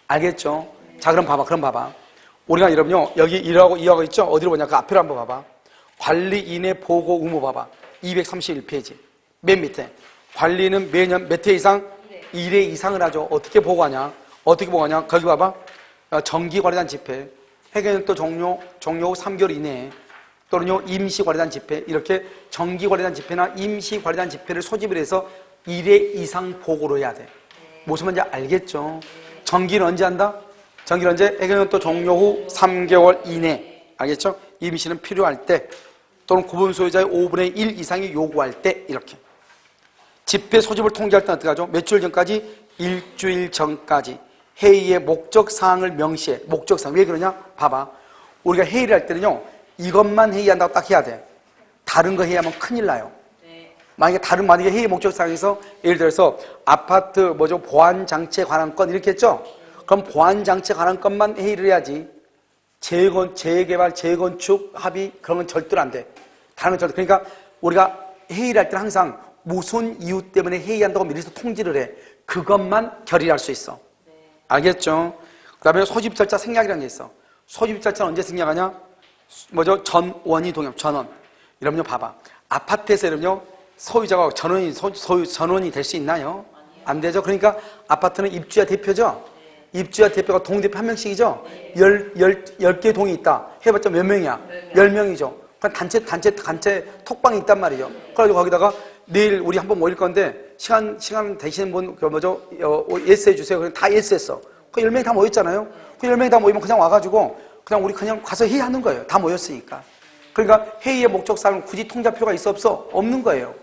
알겠죠? 자, 그럼 봐봐. 우리가 여러분요, 여기 1하고 2하고 있죠? 어디로 보냐? 그 앞에로 한번 봐봐. 관리인의 보고 의무 봐봐. 231페이지. 맨 밑에. 관리는 매년 몇 회 이상? 1회 이상을 하죠. 어떻게 보고하냐? 거기 봐봐. 정기관리단 집회. 해계년도 종료 후 3개월 이내에 또는요, 임시관리단 집회. 이렇게 정기관리단 집회나 임시관리단 집회를 소집을 해서 1회 이상 보고를 해야 돼. 무슨 말인지 알겠죠? 정기는 언제 한다? 정기는 언제? 해계년도 종료 후 3개월 이내. 알겠죠? 임시는 필요할 때 또는 구분 소유자의 5분의 1 이상이 요구할 때 이렇게. 집회 소집을 통지할 때는 어떻게 하죠? 며칠 전까지? 일주일 전까지 회의의 목적 사항을 명시해. 목적 사항. 왜 그러냐? 봐봐. 우리가 회의를 할 때는요. 이것만 회의한다고 딱 해야 돼. 다른 거 회의하면 큰일 나요. 만약에 회의 목적 사항에서 예를 들어서 아파트 보안 장치에 관한 건 이렇게 했죠? 그럼 보안 장치에 관한 것만 회의를 해야지. 재개발, 재건축, 합의 그런 건 절대로 안 돼. 다른 건 절대. 그러니까 우리가 회의를 할 때는 항상 무슨 이유 때문에 회의한다고 미리서 통지를 해. 그것만 결의할 수 있어. 알겠죠? 그 다음에 소집 절차 생략이라는 게 있어. 소집 절차는 언제 생략하냐? 전원이 동의하면 전원. 이러면요, 봐봐. 아파트에서 이러면요, 소유자가 전원이 될 수 있나요? 안 되죠. 그러니까 아파트는 입주자 대표죠? 입주자 대표가 동대표 한 명씩이죠? 10개 동이 있다. 해봤자 몇 명이야? 10명이죠. 그럼 단체 톡방이 있단 말이죠. 그래가지고 거기다가 내일 우리 한번 모일 건데, 시간 되시는 분, 예스 해주세요. 그냥 다 예스 했어. 그 10명이 다 모였잖아요? 그 10명이 다 모이면 그냥 와가지고, 우리 그냥 가서 회의하는 거예요. 다 모였으니까. 그러니까 회의의 목적사항은 굳이 통지할 필요가 있어 없어? 없는 거예요.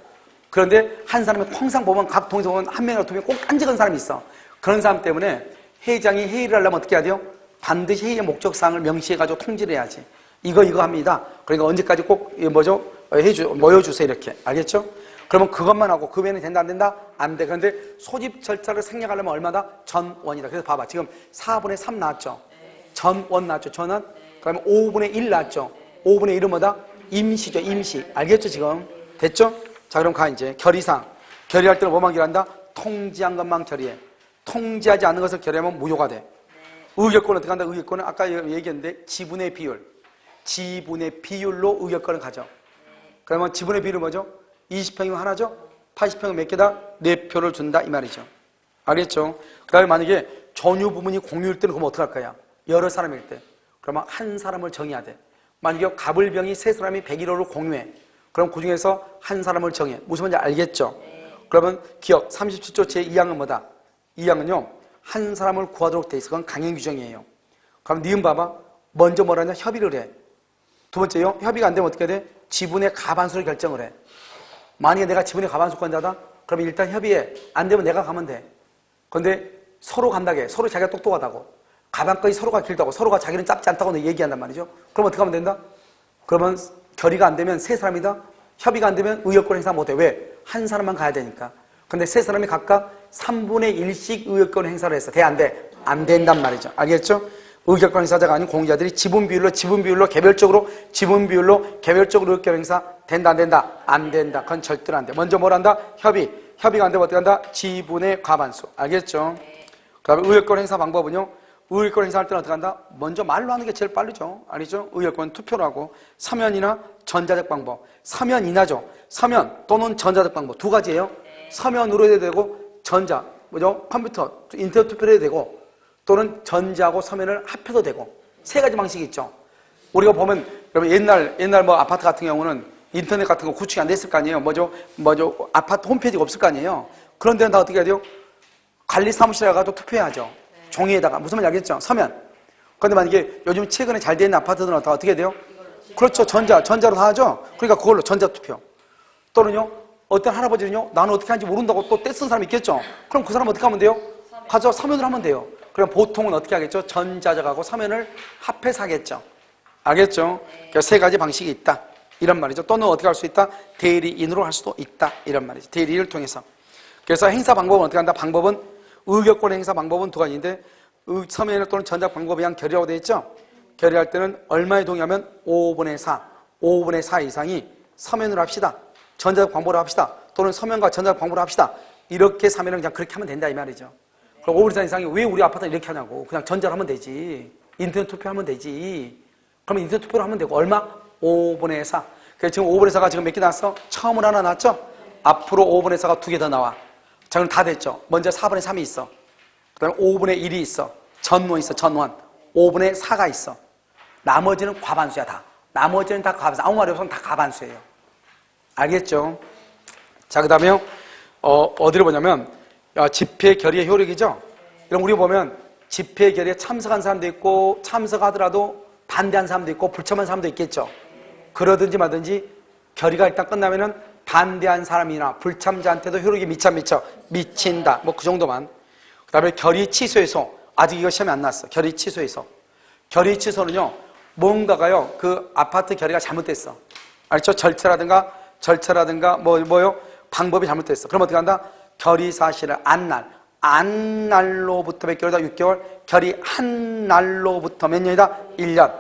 그런데 한 사람이 항상 보면 각 동에서 보면 한 명이나 두 명 꼭 깐직한 사람이 있어. 그런 사람 때문에 회장이 회의를 하려면 어떻게 해야 돼요? 반드시 회의의 목적사항을 명시해가지고 통지를 해야지. 이거 합니다. 그러니까 언제까지 꼭 모여주세요 이렇게. 알겠죠? 그러면 그것만 하고 그 외에는 된다 안 된다? 안 돼. 그런데 소집 절차를 생략하려면 얼마다? 전원이다. 그래서 봐봐. 지금 4분의 3 나왔죠? 전원 나왔죠? 전원? 그러면 5분의 1 나왔죠? 5분의 1은 뭐다? 임시죠, 임시. 알겠죠, 지금? 됐죠? 자, 그럼 이제. 결의사항. 결의할 때는 뭐만 결의한다? 통지한 것만 결의해. 통지하지 않는 것을 결의하면 무효가 돼. 의결권은 어떻게 한다? 의결권은 아까 얘기했는데, 지분의 비율로 의결권을 가져. 그러면 지분의 비율은 뭐죠? 20평이면 하나죠? 80평은 몇 개다? 4표를 준다, 이 말이죠. 알겠죠? 그 다음에 만약에 전유 부분이 공유일 때는 그럼 어떡할 거야? 여러 사람일 때. 그러면 한 사람을 정해야 돼. 만약에 갑을병이 세 사람이 101호를 공유해. 그럼 그 중에서 한 사람을 정해. 무슨 말인지 알겠죠? 그러면 기억 37조 제2항은 뭐다? 2항은요. 한 사람을 구하도록 돼 있어. 그건 강행 규정이에요. 그럼 니은 봐봐. 먼저 뭐라냐? 협의를 해. 두 번째요. 협의가 안 되면 어떻게 돼? 지분의 과반수를 결정을 해. 만약에 내가 지분의 과반수권자다? 그러면 일단 협의해. 안 되면 내가 가면 돼. 그런데 서로 간다게. 서로 자기가 똑똑하다고. 가방까지 서로가 길다고. 서로가 자기는 짧지 않다고 얘기한단 말이죠. 그럼 어떻게 하면 된다? 그러면 결의가 안 되면 세 사람이다? 협의가 안 되면 의결권 행사 못해. 왜? 한 사람만 가야 되니까. 근데 세 사람이 각각 3분의 1씩 의결권 행사를 했어. 돼? 안 돼? 안 된단 말이죠. 알겠죠? 의결권 행사자가 아닌 공유자들이 지분 비율로 개별적으로 의결권 행사 된다 안 된다? 안 된다. 그건 절대로 안 돼. 먼저 뭘 한다? 협의가 안 되면 어떻게 한다? 지분의 과반수. 알겠죠? 그 다음에 의결권 행사 방법은요. 의결권 행사할 때는 어떻게 한다? 먼저 말로 하는 게 제일 빠르죠. 알죠? 의결권 투표로 하고 서면이나 전자적 방법. 서면이나죠. 서면 또는 전자적 방법 두 가지예요. 서면으로 해도 되고 컴퓨터, 인터넷 투표로 해도 되고 또는 전자하고 서면을 합해도 되고 세 가지 방식이 있죠. 우리가 보면 여러분 옛날 뭐 아파트 같은 경우는 인터넷 같은 거 구축이 안 됐을 거 아니에요. 아파트 홈페이지가 없을 거 아니에요. 그런 데는 다 어떻게 해야 돼요? 관리 사무실에 가서 투표해야죠. 종이에다가 무슨 말인지 알겠죠? 서면. 그런데 만약에 요즘 최근에 잘 돼 있는 아파트들은 다 어떻게 돼요? 그렇죠. 전자로 다 하죠. 그러니까 그걸로 전자투표. 또는요, 어떤 할아버지는요, 나는 어떻게 하는지 모른다고 또 떼쓴 사람이 있겠죠. 그럼 그 사람 어떻게 하면 돼요? 가서 서면을 하면 돼요. 그럼 보통은 어떻게 하겠죠? 전자적하고 서면을 합해서 하겠죠. 알겠죠? 그러니까 세 가지 방식이 있다. 이런 말이죠. 또는 어떻게 할 수 있다? 대리인으로 할 수도 있다. 이런 말이죠. 대리인을 통해서. 그래서 행사 방법은 어떻게 한다? 방법은 의결권 행사 방법은 두 가지인데 서면 또는 전자 방법에 의한 결의라고 되어 있죠. 결의할 때는 얼마에 동의하면 5분의 4 이상이 서면으로 합시다. 전자적 방법으로 합시다. 또는 서면과 전자적 방법으로 합시다. 이렇게 사면은 그냥 그렇게 하면 된다 이 말이죠. 그럼 5분의 4 이상이 왜 우리 아파트는 이렇게 하냐고. 그냥 전자로 하면 되지. 인터넷 투표하면 되지. 그러면 인터넷 투표로 하면 되고 얼마? 5분의 4. 그래서 지금 5분의 4가 지금 몇 개 나왔어? 처음으로 하나 나왔죠? 앞으로 5분의 4가 두 개 더 나와. 자, 그럼 다 됐죠. 먼저 4분의 3이 있어. 그 다음에 5분의 1이 있어. 전원 있어, 전원. 5분의 4가 있어. 나머지는 과반수야, 다. 나머지는 다 과반수. 아무 말이 없으면 다 과반수예요. 알겠죠? 자, 그 다음에, 어디를 보냐면, 집회 결의의 효력이죠? 그럼 우리 보면, 집회 결의에 참석한 사람도 있고, 참석하더라도 반대한 사람도 있고, 불참한 사람도 있겠죠? 그러든지 말든지, 결의가 일단 끝나면은, 반대한 사람이나 불참자한테도 효력이 미친다. 뭐 그 정도만. 그 다음에 결의 취소해서 아직 이거 시험에 안 나왔어. 결의 취소해서. 결의 취소는요. 뭔가가요. 그 아파트 결의가 잘못됐어. 알죠? 절차라든가 뭐요? 방법이 잘못됐어. 그럼 어떻게 한다? 결의 사실을 안날로부터 몇 개월이다? 6개월. 결의 한 날로부터 몇 년이다? 1년.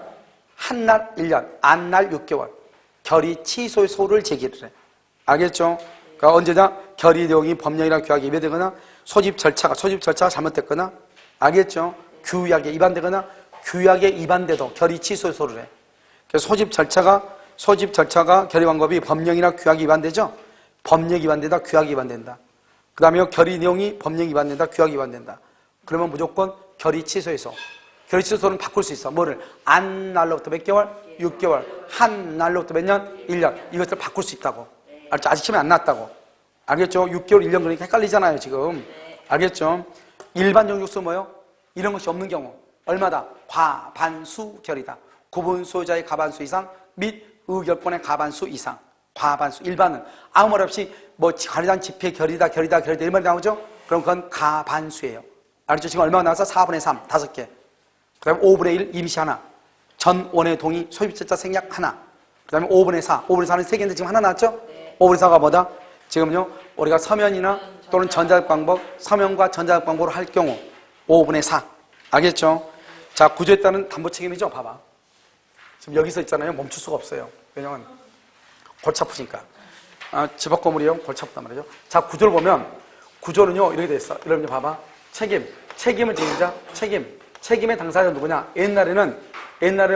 한 날 1년. 안날 6개월. 결의 취소의 소를 제기를 해. 알겠죠? 그러니까 언제나 결의 내용이 법령이나 규약에 위배되거나 소집 절차가 잘못됐거나 알겠죠? 규약에 위반되거나 규약에 위반돼도 결의 취소의 소를 해. 그래서 소집 절차가 결의 방법이 법령이나 규약이 위반되죠? 법령이 위반된다, 규약이 위반된다. 그 다음에 결의 내용이 법령이 위반된다, 규약이 위반된다. 그러면 무조건 결의 취소의 소. 결의 취소는 바꿀 수 있어. 뭐를? 안 날로부터 몇 개월? 6개월. 한 날로부터 몇 년? 1년. 이것을 바꿀 수 있다고. 알죠? 아직 시험에 안 났다고. 알겠죠? 6개월, 1년 그러니까 헷갈리잖아요, 지금. 알겠죠? 일반 정족수 뭐요? 이런 것이 없는 경우. 얼마다? 과반수 결이다. 구분 소유자의 과반수 이상 및 의결권의 과반수 이상. 과반수. 일반은 아무 말 없이 뭐 관리단 집회 결이다 이 말이 나오죠? 그럼 그건 과반수예요. 알죠? 지금 얼마가 나왔어? 4분의 3, 5개. 그 다음에 5분의 1 임시 하나. 전원의 동의 소유자자 생략 하나. 그 다음에 5분의 4. 5분의 4는 3개인데 지금 하나 나왔죠? 5분의 4가 뭐다? 지금요, 우리가 서면이나 또는 전자적 방법, 서면과 전자적 방법으로 할 경우 5분의 4. 알겠죠? 자, 구조에 따른 담보 책임이죠? 봐봐. 지금 여기서 있잖아요. 멈출 수가 없어요. 왜냐면 골치 아프니까. 집 앞 건물이요. 골치 아프단 말이죠. 자, 구조를 보면 구조는요, 이렇게 돼 있어. 여러분 봐봐. 책임은 책임자, 책임의 당사자는 누구냐? 옛날에는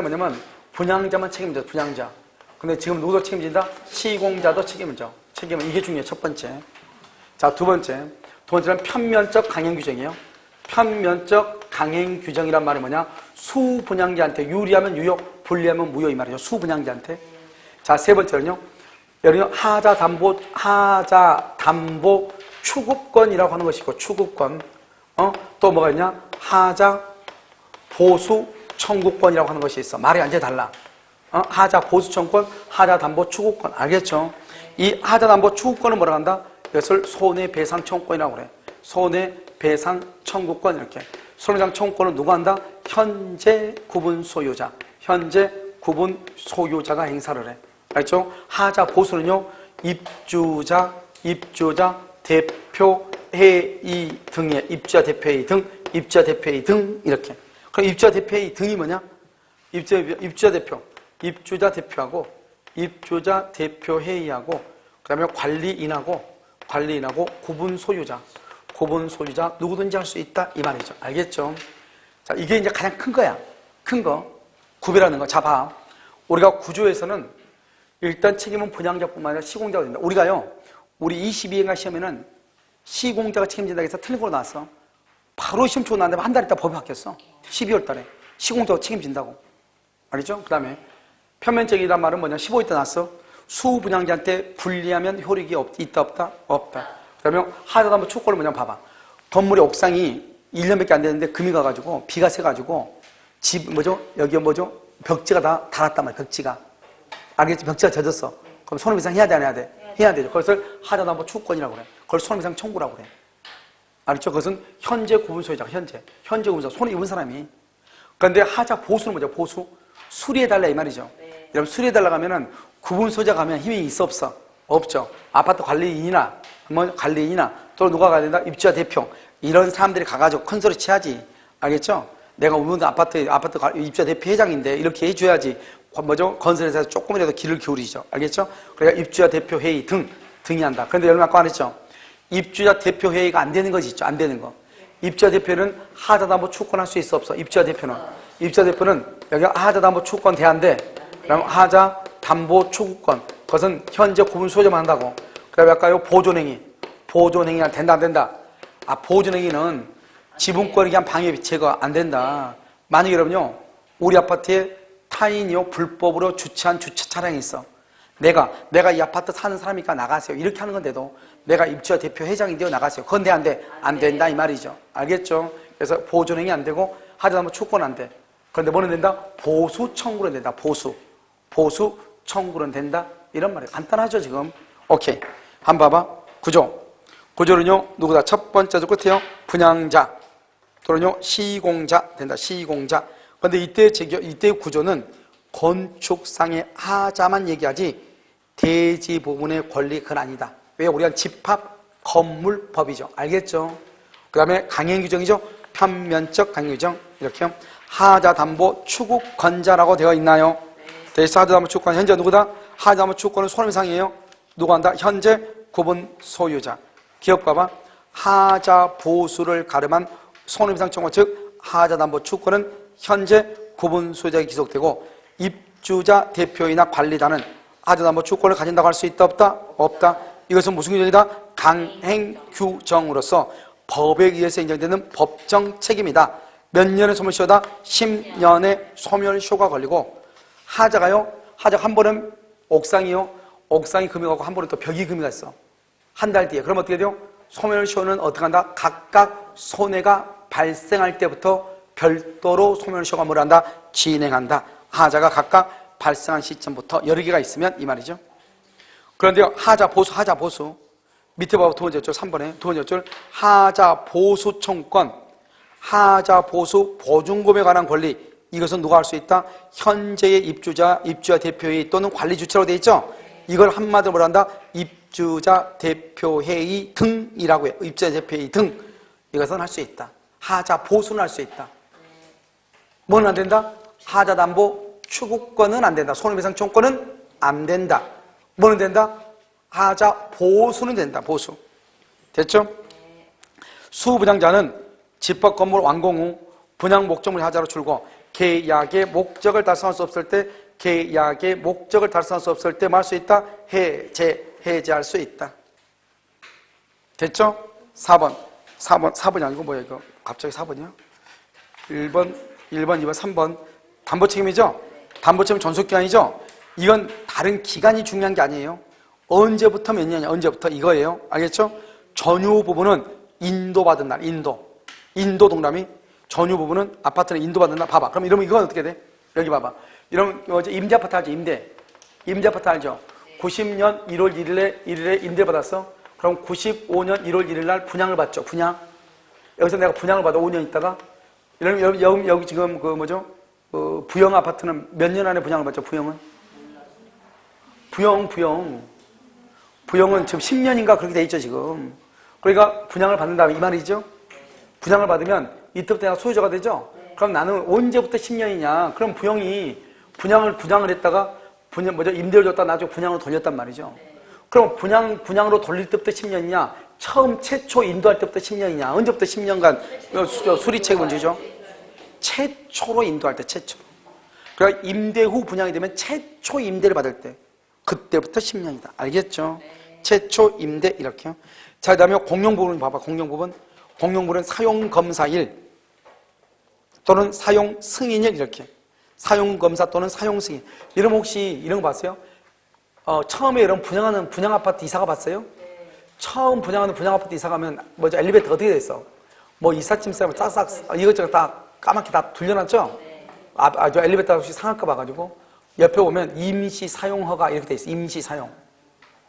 뭐냐면 분양자만 책임져, 분양자. 근데 지금 누구도 책임진다? 시공자도 책임져. 책임은 이게 중요해요. 첫 번째. 자, 두 번째는 편면적 강행 규정이에요. 편면적 강행 규정이란 말이 뭐냐? 수분양자한테 유리하면 유효, 불리하면 무효 이 말이죠. 수분양자한테. 자, 세 번째는요. 여기는 하자 담보 추구권이라고 하는 것이 있고, 추구권. 또 뭐가 있냐? 하자 보수 청구권이라고 하는 것이 있어. 말이 완전히 달라. 하자 보수 청구권, 하자 담보 추구권. 알겠죠? 이 하자 담보 추구권은 뭐라고 한다? 이것을 손해배상 청구권이라고 그래. 손해배상 청구권 이렇게. 손해배상 청구권은 누가 한다? 현재 구분 소유자. 현재 구분 소유자가 행사를 해. 알죠? 하자 보수는요, 입주자 대표 회의 등의 입주자 대표회의 등 이렇게. 그럼 입주자 대표회의 등이 뭐냐? 입주자 대표하고 입주자 대표회의하고 그다음에 관리인하고 구분 소유자 누구든지 할 수 있다 이 말이죠. 알겠죠? 자, 이게 이제 가장 큰 거야. 큰 거. 구별하는 거. 자, 봐. 우리가 구조에서는 일단 책임은 분양자뿐만 아니라 시공자가 된다. 우리가요, 우리 22회인가 시험에는 시공자가 책임진다고 해서 틀린 걸로 나왔어. 바로 시험 치고 나왔는데 한 달 있다 법이 바뀌었어. 12월 달에. 시공자가 책임진다고. 알겠죠? 그 다음에 표면적이란 말은 뭐냐? 15회 때 나왔어. 수분양자한테 불리하면 효력이 있다 없다? 없다. 그 다음에 하자도 한번 축구를 뭐냐 봐봐. 건물의 옥상이 1년밖에 안 됐는데 금이 가가지고 비가 새가지고 여기 벽지가 다 닳았단 말이야. 벽지가. 알겠지? 벽지가 젖었어. 그럼 손해배상 해야 돼, 안 해야 돼? 해야 되죠. 그것을 하자도 한번 추구권이라고 그래. 그걸 손해배상 청구라고 그래. 알겠죠? 그것은 현재 구분 소유자가 현재 구분소유자, 손해 입은 사람이. 그런데 하자 보수는 뭐죠? 보수? 수리해달라 이 말이죠. 여러분 수리해달라고 하면은 구분 소유자가 하면 힘이 있어 없어? 없죠. 아파트 관리인이나 또 누가 가야 된다? 입주자 대표. 이런 사람들이 가가지고 큰 소리 쳐야지. 알겠죠? 내가 우리 아파트 입주자 대표 회장인데 이렇게 해줘야지. 건설회사에서 조금이라도 귀를 기울이죠. 알겠죠? 그러니까 입주자 대표 회의 등이 한다. 그런데 여러분 아까 말했죠? 입주자 대표 회의가 안 되는 것이 있죠. 안 되는 거. 입주자 대표는 하자담보 추구권할 수 있어 없어? 입주자 대표는 여기 하자담보 추구권 대안돼. 그럼 하자담보 추구권. 그것은 현재 구분 소유자만 한다고. 그다음에 아까 보존행위가 된다 안 된다? 보존행위는 지분권에 대한 방해 제거 안 된다. 만약에 여러분요, 우리 아파트에 타인이요 불법으로 주차한 주차 차량이 있어. 내가 이 아파트 사는 사람이니까 나가세요. 이렇게 하는 건데도 내가 입주자 대표 회장인데요 나가세요. 그건 돼 안 돼? 안 된다 이 말이죠. 알겠죠? 그래서 보존행위 안 되고 하자담보 추구권 안 돼. 그런데 뭐는 된다? 보수 청구는 된다. 보수 청구는 된다. 이런 말이에요. 간단하죠 지금? 오케이. 한번 봐봐. 구조는요 누구다? 첫 번째도 끝에요 분양자 또는요 시공자 된다. 시공자. 그런데 이때의 구조는 건축상의 하자만 얘기하지 대지 부분의 권리 그건 아니다. 왜? 우리가 집합 건물법이죠. 알겠죠? 그 다음에 강행 규정이죠. 편면적 강행 규정. 이렇게요. 하자 담보 추구권자라고 되어 있나요? 대시 하자 담보 추구권 현재 누구다? 하자 담보 추구권은 손해배상이에요. 누가 한다? 현재 구분 소유자. 기억 봐봐. 하자 보수를 가름한 손해배상 청구 즉 하자 담보 추구권은 현재 구분 소유자에 기속되고 입주자 대표이나 관리자는 하자 담보 추구권을 가진다고 할 수 있다 없다? 없다. 이것은 무슨 규정이다? 강행 규정으로서 법에 의해서 인정되는 법정 책임이다. 몇 년의 소멸시효다? 10년의 소멸시효가 걸리고 하자가 한 번은 옥상이 금이 가고 한 번은 또 벽이 금이 갔어. 한 달 뒤에. 그럼 어떻게 돼요? 소멸시효는 어떻게 한다? 각각 손해가 발생할 때부터 별도로 소멸시효가 뭘 한다? 진행한다. 하자가 각각 발생한 시점부터 여러 개가 있으면 이 말이죠. 그런데 하자 보수 밑에 봐봐. 두 번째 줄 3번에 두 번째 줄 하자 보수 청구권 하자 보수 보증금에 관한 권리 이것은 누가 할 수 있다? 현재의 입주자 대표회의 또는 관리 주체로 되어 있죠. 이걸 한마디로 뭐라 한다? 입주자 대표회의 등이라고 해요. 입주자 대표회의 등 이것은 할 수 있다. 하자 보수는 할 수 있다. 뭐는 안 된다? 하자 담보 추구권은 안 된다. 손해배상 청구권은 안 된다. 뭐는 된다? 하자 보수는 된다. 보수. 됐죠? 수분양자는 집합 건물 완공 후 분양 목적물 하자로 줄고 계약의 목적을 달성할 수 없을 때 뭐 할 수 있다? 해제할 수 있다. 됐죠? 4번이 아니고 뭐야 이거? 갑자기 4번이야? 1번, 2번, 3번. 담보 책임이죠? 담보채무 존속기간이죠? 이건 다른 기간이 중요한 게 아니에요. 언제부터 몇 년이냐, 언제부터 이거예요. 알겠죠? 전유 부분은 인도받은 날, 인도 동남이 전유 부분은 아파트는 인도받은 날. 봐봐. 그럼 이러면 이건 어떻게 돼? 여기 봐봐. 이러면 임대 아파트 알죠? 임대 아파트 알죠? 90년 1월 1일에 임대 받았어. 그럼 95년 1월 1일 날 분양을 받죠. 분양. 여기서 내가 분양을 받아 5년 있다가 이러면 여기 지금 그 뭐죠? 부영 아파트는 몇 년 안에 분양을 받죠? 부영은 지금 10년인가 그렇게 돼 있죠 지금. 그러니까 분양을 받는다 이 말이죠. 분양을 받으면 이때부터 내가 소유자가 되죠. 그럼 나는 언제부터 10년이냐? 그럼 부영이 분양을 했다가 임대를 줬다 나중에 분양으로 돌렸단 말이죠. 그럼 분양으로 돌릴 때부터 10년이냐? 최초 인도할 때부터 10년이냐? 언제부터 10년간 수리책임을 지죠? 최초로 인도할 때, 최초. 그러니까 임대 후 분양이 되면 최초 임대를 받을 때, 그때부터 10년이다. 알겠죠? 최초 임대 이렇게요. 자, 그 다음에 공용부분 봐봐. 공용부는 사용검사일 또는 사용승인일 이렇게. 사용검사 또는 사용승인. 이러면 혹시 이런 거 봤어요? 처음에 이런 분양 아파트 이사가 봤어요? 처음 분양하는 분양 아파트 이사 가면 엘리베이터가 어떻게 돼 있어? 이삿짐 싸면 싹싹 이것저것 다 까맣게 다 돌려놨죠? 아주 엘리베이터 없이 상할까 봐가지고 옆에 보면 임시 사용허가 이렇게 돼 있어. 임시 사용.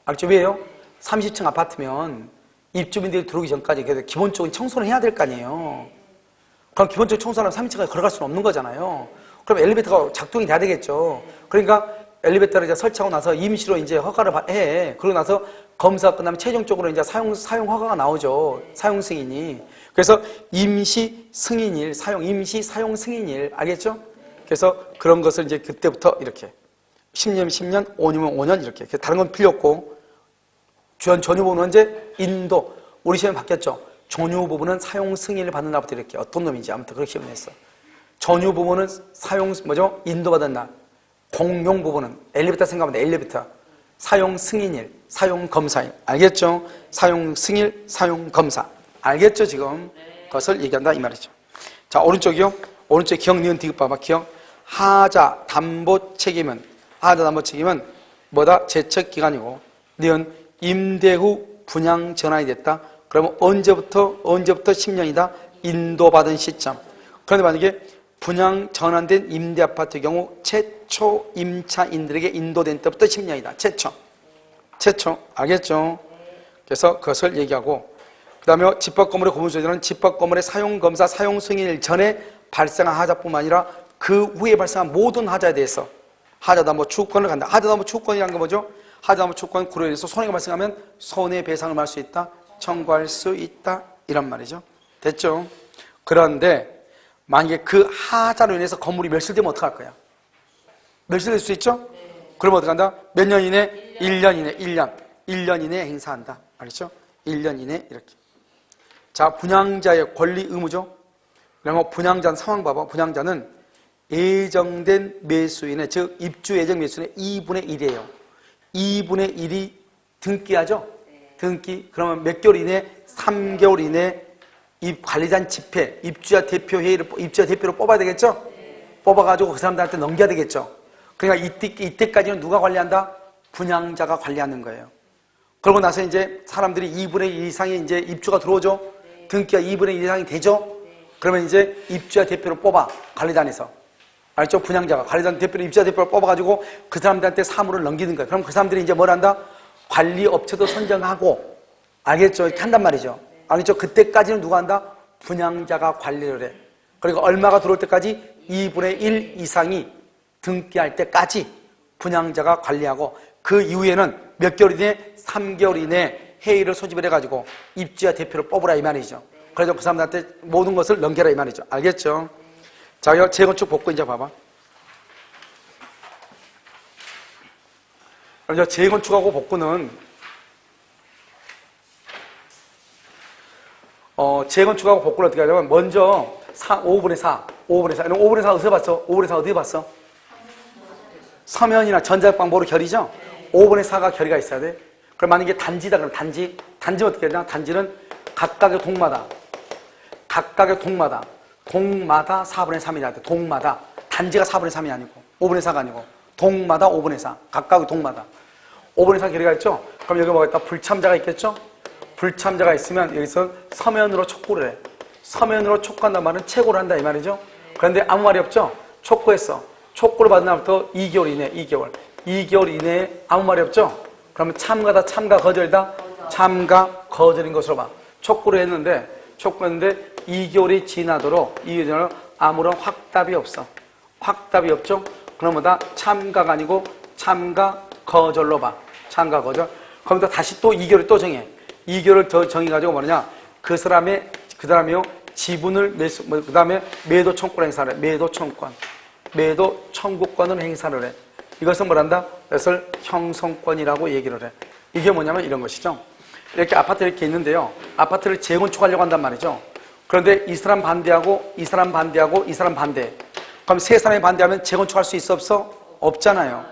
알죠? 왜요? 30층 아파트면 입주민들이 들어오기 전까지 기본적인 청소는 해야 될 거 아니에요. 그럼 기본적인 청소하면 30층까지 걸어갈 수는 없는 거잖아요. 그럼 엘리베이터가 작동이 돼야 되겠죠. 그러니까 엘리베이터를 이제 설치하고 나서 임시로 이제 허가를 해. 그러고 나서 검사가 끝나면 최종적으로 이제 사용 허가가 나오죠. 사용 승인이. 그래서 임시 승인일, 임시 사용 승인일. 알겠죠? 그래서 그런 것을 이제 그때부터 이렇게 10년, 10년, 5년이면 5년 이렇게. 다른 건 필요 없고. 전유 부분은 언제? 인도. 우리 시험에 바뀌었죠. 전유 부분은 사용 승인을 받는 날부터 이렇게. 어떤 놈인지 아무튼 그렇게 시험을 했어. 전유 부분은 인도받은 날. 공용 부분은 엘리베이터 생각하면 엘리베이터. 사용 승인일, 사용 검사일. 알겠죠? 사용 승일, 사용 검사. 알겠죠, 지금? 그것을 얘기한다 이 말이죠. 자, 오른쪽이요. 오른쪽 기억, 니은, 디귿 봐봐. 기억. 하자 담보 책임은 뭐다? 제척 기간이고, 니은 임대 후 분양 전환이 됐다. 그러면 언제부터 10년이다? 인도받은 시점. 그런데 만약에 분양 전환된 임대 아파트의 경우 최초 임차인들에게 인도된 때부터 10년이다. 최초. 알겠죠? 그래서 그것을 얘기하고, 그 다음에 집합건물의 고분소유자는 집합건물의 사용검사, 사용승인일 전에 발생한 하자뿐만 아니라 그 후에 발생한 모든 하자에 대해서 하자담보 추구권을 간다. 하자담보 추구권이란 건 뭐죠? 하자담보 추구권 구로에 대해서 손해가 발생하면 손해배상을 받을 수 있다, 청구할 수 있다 이런 말이죠. 됐죠? 그런데 만약에 그 하자로 인해서 건물이 멸실되면 어떡할 거야? 멸실될 수 있죠? 그러면 어떡한다? 몇 년 이내? 1년 이내, 1년 이내에 행사한다. 알겠죠? 1년 이내 이렇게. 자, 분양자의 권리 의무죠? 그러면 분양자는 상황 봐봐. 분양자는 예정된 매수인의, 즉 입주 예정 매수인의 2분의 1이에요. 2분의 1이 등기하죠? 등기. 그러면 몇 개월 이내? 3개월 이내 이 관리자 집회, 입주자 대표로 뽑아야 되겠죠? 뽑아가지고 그 사람들한테 넘겨야 되겠죠? 그러니까 이때까지는 누가 관리한다? 분양자가 관리하는 거예요. 그러고 나서 이제 사람들이 2분의 1 이상의 이제 입주가 들어오죠? 등기가 2분의 1 이상이 되죠? 그러면 이제 입주자 대표로 뽑아, 관리단에서. 알죠? 분양자가 관리단 대표로 입주자 대표로 뽑아가지고 그 사람들한테 사무를 넘기는 거예요. 그럼 그 사람들이 이제 뭘 한다? 관리업체도 선정하고, 알겠죠? 이렇게 한단 말이죠. 알겠죠? 그때까지는 누가 한다? 분양자가 관리를 해. 그리고 얼마가 들어올 때까지 2분의 1 이상이 등기할 때까지 분양자가 관리하고, 그 이후에는 몇 개월 이내? 3개월 이내 회의를 소집을 해가지고 입주자 대표를 뽑으라 이 말이죠. 그래서 그 사람들한테 모든 것을 넘겨라 이 말이죠. 알겠죠? 자, 이거 재건축 복구 이제 봐봐. 그래서 재건축하고 복구는 재건축하고 복구를 어떻게 하냐면 먼저 5분의 4 어디서 봤어? 5분의 4 어디에 봤어? 서면이나 전자방법으로 결이죠? 5분의 4가 결의가 있어야 돼. 그럼 만약에 단지다 그러면 단지는 어떻게 해야 되나? 단지는 각각의 동마다 동마다 4분의 3이라 돼. 동마다 단지가 4분의 3이 아니고 5분의 4가 아니고 동마다 5분의 4 각각 동마다 5분의 4 길이가 있죠. 그럼 여기 뭐가 있다? 불참자가 있겠죠. 불참자가 있으면 여기서 서면으로 촉구를 해. 서면으로 촉구한단 말은 채고를 한다 이 말이죠. 그런데 아무 말이 없죠. 촉구했어. 촉구를 받은 날부터 2개월 이내 2개월 이내에 아무 말이 없죠. 그러면 참가다 참가 거절이다. 참가 거절인 것으로 봐. 촉구했는데 2개월이 지나도록 아무런 확답이 없어. 확답이 없죠. 그러면 다 참가가 아니고 참가 거절로 봐. 참가 거절. 그럼 또 다시 또 2개월을 또 정해. 2개월을 더 정해가지고 뭐냐? 그 다음에요 지분을 그 다음에 매도 청구권 행사를 해. 매도 청구권. 매도 청구권을 행사를 해. 이것은 뭐란다? 이것을 형성권이라고 얘기를 해. 이게 뭐냐면 이런 것이죠. 이렇게 아파트 이렇게 있는데요. 아파트를 재건축하려고 한단 말이죠. 그런데 이 사람 반대하고 이 사람 반대하고 이 사람 반대. 그럼 세 사람이 반대하면 재건축할 수 있어 없어? 없잖아요.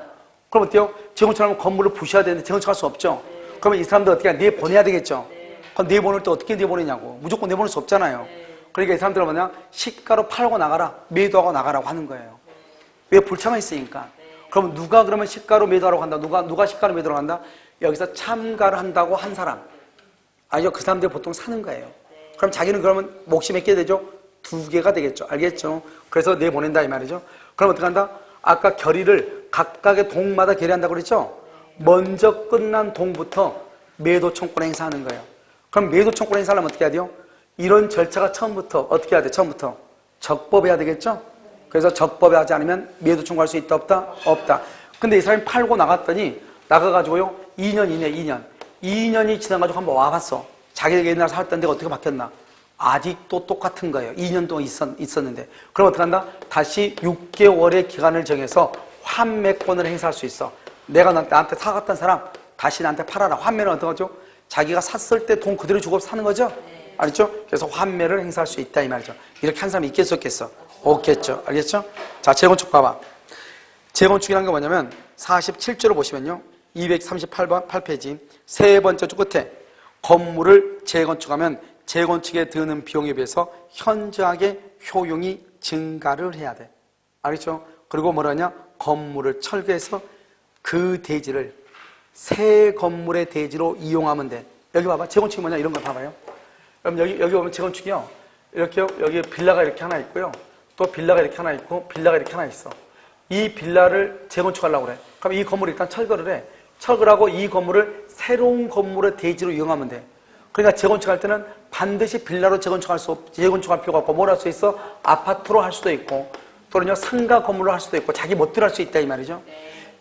그럼 어때요? 재건축하면 건물을 부셔야 되는데 재건축할 수 없죠. 그러면 이 사람들 어떻게 내보내야 되겠죠. 그럼 내보낼 때 어떻게 내보내냐고. 무조건 내보낼 수 없잖아요. 그러니까 이 사람들은 뭐냐? 시가로 팔고 나가라. 매도하고 나가라고 하는 거예요. 왜? 불참이 있으니까. 그럼 누가 그러면 시가로 매도하라고 한다? 누가 시가로 매도하라고 한다? 여기서 참가를 한다고 한 사람. 아니요. 그 사람들이 보통 사는 거예요. 그럼 자기는 그러면 몫이 몇 개 되죠? 2개가 되겠죠. 알겠죠? 그래서 내보낸다 이 말이죠. 그럼 어떻게 한다? 아까 결의를 각각의 동마다 결의한다고 그랬죠? 먼저 끝난 동부터 매도 청구권 행사하는 거예요. 그럼 매도 청구권 행사하려면 어떻게 해야 돼요? 이런 절차가 처음부터 어떻게 해야 돼? 처음부터 적법해야 되겠죠? 그래서 적법에 하지 않으면 매도 청구할 수 있다 없다? 없다. 근데 이 사람이 팔고 나갔더니 나가가지고요 2년 이내 2년이 지나가지고 한번 와봤어. 자기가 옛날에 살던 데가 어떻게 바뀌었나? 아직도 똑같은 거예요. 2년 동안 있었는데. 그럼 어떻게 한다? 다시 6개월의 기간을 정해서 환매권을 행사할 수 있어. 내가 나한테 사갔던 사람 다시 나한테 팔아라. 환매는 어떤 거죠? 자기가 샀을 때 돈 그대로 주고 사는 거죠? 알겠죠? 그래서 환매를 행사할 수 있다 이 말이죠. 이렇게 한 사람이 있겠어 없겠어? 없겠죠. 알겠죠? 자, 재건축 봐봐. 재건축이라는 게 뭐냐면 47조를 보시면요 238번 8페이지 세 번째 줄 끝에 건물을 재건축하면 재건축에 드는 비용에 비해서 현저하게 효용이 증가를 해야 돼. 알겠죠? 그리고 뭐라냐? 건물을 철거해서 그 대지를 새 건물의 대지로 이용하면 돼. 여기 봐봐. 재건축이 뭐냐? 이런 거 봐봐요. 그럼 여기 보면 재건축이요. 이렇게요. 여기 빌라가 이렇게 하나 있고요. 또 빌라가 이렇게 하나 있고 빌라가 이렇게 하나 있어. 이 빌라를 재건축하려고 그래. 그럼 이 건물을 일단 철거를 해. 철거하고 이 건물을 새로운 건물의 대지로 이용하면 돼. 그러니까 재건축할 때는 반드시 빌라로 재건축할 필요가 없고 뭘 할 수 있어? 아파트로 할 수도 있고 또는요 상가 건물로 할 수도 있고 자기 멋대로 할 수 있다 이 말이죠.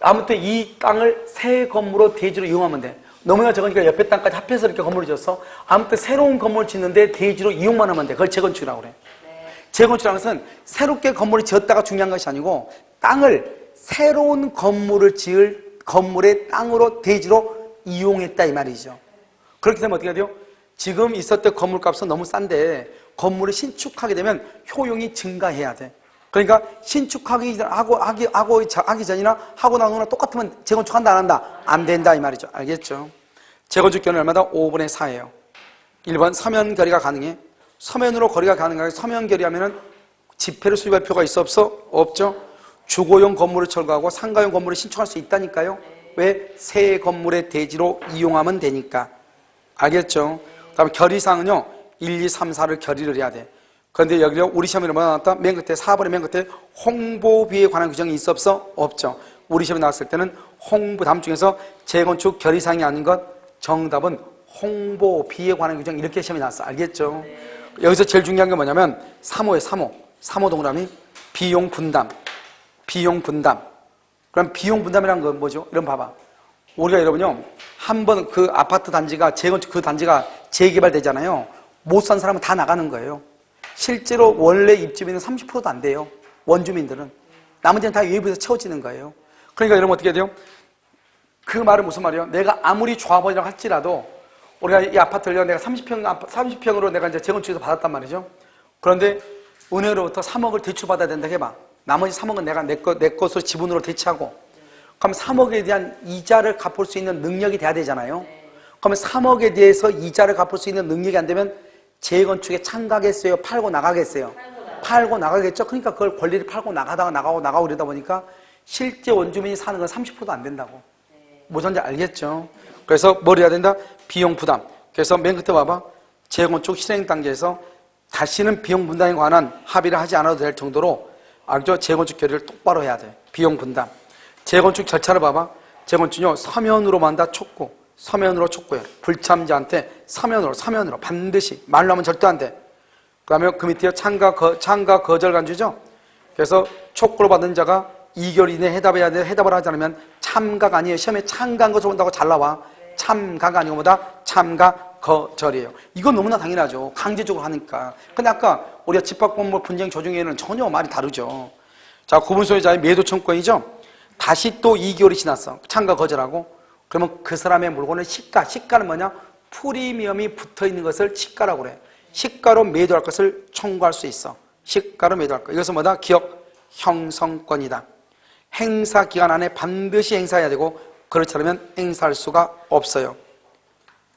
아무튼 이 땅을 새 건물로 대지로 이용하면 돼. 너무나 적으니까 옆에 땅까지 합해서 이렇게 건물을 지었어. 아무튼 새로운 건물을 짓는데 대지로 이용만 하면 돼. 그걸 재건축이라고 그래. 재건축이라는 것은 새롭게 건물을 지었다가 중요한 것이 아니고 땅을 새로운 건물을 지을 건물의 땅으로 대지로 이용했다 이 말이죠. 그렇게 되면 어떻게 돼요? 지금 있었던 건물값은 너무 싼데 건물을 신축하게 되면 효용이 증가해야 돼. 그러니까 신축하기 전이나 하고 난 후나 똑같으면 재건축한다 안 한다? 안 된다 이 말이죠. 알겠죠? 재건축 기간은 얼마다? 5분의 4예요. 1번 서면 결의가 가능해. 서면으로 거리가 가능하게 서면 결의하면은 지폐를 수립할 필요가 있어 없어? 없죠. 주거용 건물을 철거하고 상가용 건물을 신축할 수 있다니까요. 왜? 새 건물의 대지로 이용하면 되니까. 알겠죠? 다음에 결의사항은요 1, 2, 3, 4를 결의를 해야 돼. 그런데 여기요 우리 시험에 뭐가 나왔다? 맨 끝에 4번의 맨 끝에 홍보비에 관한 규정이 있어 없어? 없죠. 우리 시험에 나왔을 때는 홍보 다음 중에서 재건축 결의사항이 아닌 것 정답은 홍보비에 관한 규정 이렇게 시험에 나왔어. 알겠죠? 여기서 제일 중요한 게 뭐냐면 3호에 3호 동그라미 비용 분담. 그럼 비용 분담이라는 건 뭐죠? 이런 봐봐. 우리가 여러분요 한번 그 아파트 단지가 재건축 그 단지가 재개발되잖아요. 못 산 사람은 다 나가는 거예요. 실제로 원래 입주민은 30%도 안 돼요. 원주민들은. 나머지는 다 외부에서 채워지는 거예요. 그러니까 여러분 어떻게 해야 돼요? 그 말은 무슨 말이에요? 내가 아무리 조합원이라고 할지라도 우리가 이 아파트를 내가 30평으로 내가 이제 재건축해서 받았단 말이죠. 그런데 은행으로부터 3억을 대출받아야 된다 해봐. 나머지 3억은 내가 내 것으로 지분으로 대체하고 그럼 3억에 대한 이자를 갚을 수 있는 능력이 돼야 되잖아요. 그러면 3억에 대해서 이자를 갚을 수 있는 능력이 안 되면 재건축에 참가하겠어요? 팔고 나가겠어요? 팔고 나가겠죠? 그러니까 그걸 권리를 팔고 나가다가 나가고 이러다 보니까 실제 원주민이 사는 건 30%도 안 된다고. 무슨지 알겠죠? 그래서 뭘 해야 된다? 비용 부담. 그래서 맨 끝에 봐봐. 재건축 실행 단계에서 다시는 비용 분담에 관한 합의를 하지 않아도 될 정도로 알죠? 재건축 결의를 똑바로 해야 돼. 비용 분담. 재건축 절차를 봐봐. 재건축은요, 서면으로만 한다, 촉구. 서면으로 촉구해. 불참자한테 서면으로 반드시. 말로 하면 절대 안 돼. 그 다음에 그 밑에 참가 거절 간주죠? 그래서 촉구를 받은 자가 2개월 이내에 해답해야 돼. 해답을 하지 않으면 참가가 아니에요. 시험에 참가한 것을 본다고 잘 나와. 참가가 아니고 뭐다? 참가 거절이에요. 이건 너무나 당연하죠. 강제적으로 하니까. 근데 아까 우리가 집합건물 분쟁 조정에는 전혀 말이 다르죠. 자, 구분 소유자의 매도 청구권이죠. 다시 또 2개월이 지났어. 참가 거절하고. 그러면 그 사람의 물건을 시가는 뭐냐? 프리미엄이 붙어 있는 것을 시가라고 그래. 시가로 매도할 것을 청구할 수 있어. 시가로 매도할 것. 이것은 뭐다? 기업 형성권이다. 행사 기간 안에 반드시 행사해야 되고 그렇지 않으면 행사할 수가 없어요.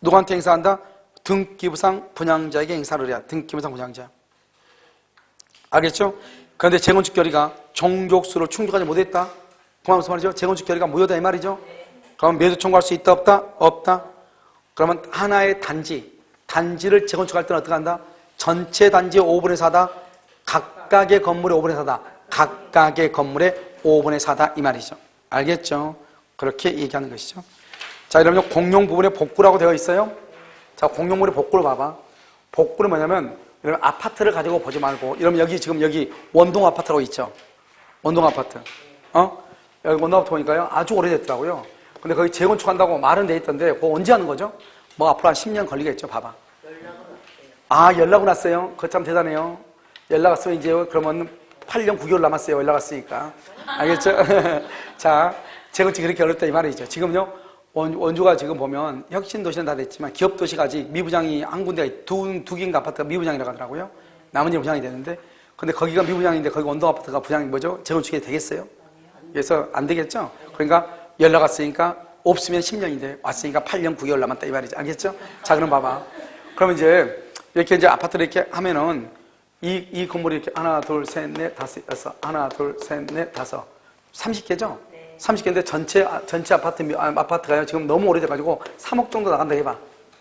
누구한테 행사한다? 등기부상 분양자에게 행사를 해야. 등기부상 분양자. 알겠죠? 그런데 재건축 결의가 종족수를 충족하지 못했다. 그만 무슨 말이죠? 재건축 결의가 무효다 이 말이죠? 그럼 매도 청구할 수 있다 없다? 없다. 그러면 하나의 단지를 재건축할 때는 어떻게 한다? 전체 단지의 5분의 4다. 각각의 건물의 5분의 4다. 각각의 건물의 5분의 4다 이 말이죠. 알겠죠? 그렇게 얘기하는 것이죠. 자, 이러면 공용 부분에 복구라고 되어 있어요. 자, 공용 부분의 복구를 봐봐. 복구는 뭐냐면 이러면 아파트를 가지고 보지 말고 이러면 여기 지금 여기 원동 아파트라고 있죠. 원동 아파트. 여기 원동 아파트 보니까요. 아주 오래됐더라고요. 근데 거기 재건축한다고 말은 돼 있던데 그거 언제 하는 거죠? 뭐 앞으로 한 10년 걸리겠죠. 봐봐. 연락은 왔어요. 그거 참 대단해요. 연락 왔으면 이제 그러면 8년 9개월 남았어요. 연락 왔으니까. 알겠죠? 자, 재건축이 그렇게 어렵다 이 말이죠. 지금요, 원주가 지금 보면 혁신도시는 다 됐지만 기업도시가 아직 미분양이 한 군데가 두 개인가 아파트가 미분양이라고 하더라고요. 나머지는 분양이 되는데. 근데 거기가 미분양인데 거기 원동 아파트가 분양이 뭐죠? 재건축이 되겠어요? 그래서 안 되겠죠? 그러니까 연락 왔으니까 없으면 10년인데 왔으니까 8년 9개월 남았다 이 말이죠. 알겠죠? 자, 그럼 봐봐. 그러면 이렇게 이제 아파트를 이렇게 하면은 이 건물이 이렇게 하나, 둘, 셋, 넷, 다섯, 여섯, 하나, 둘, 셋, 넷, 다섯. 30개죠? 30개인데 전체 아파트가요. 지금 너무 오래돼가지고 3억 정도 나간다 해봐.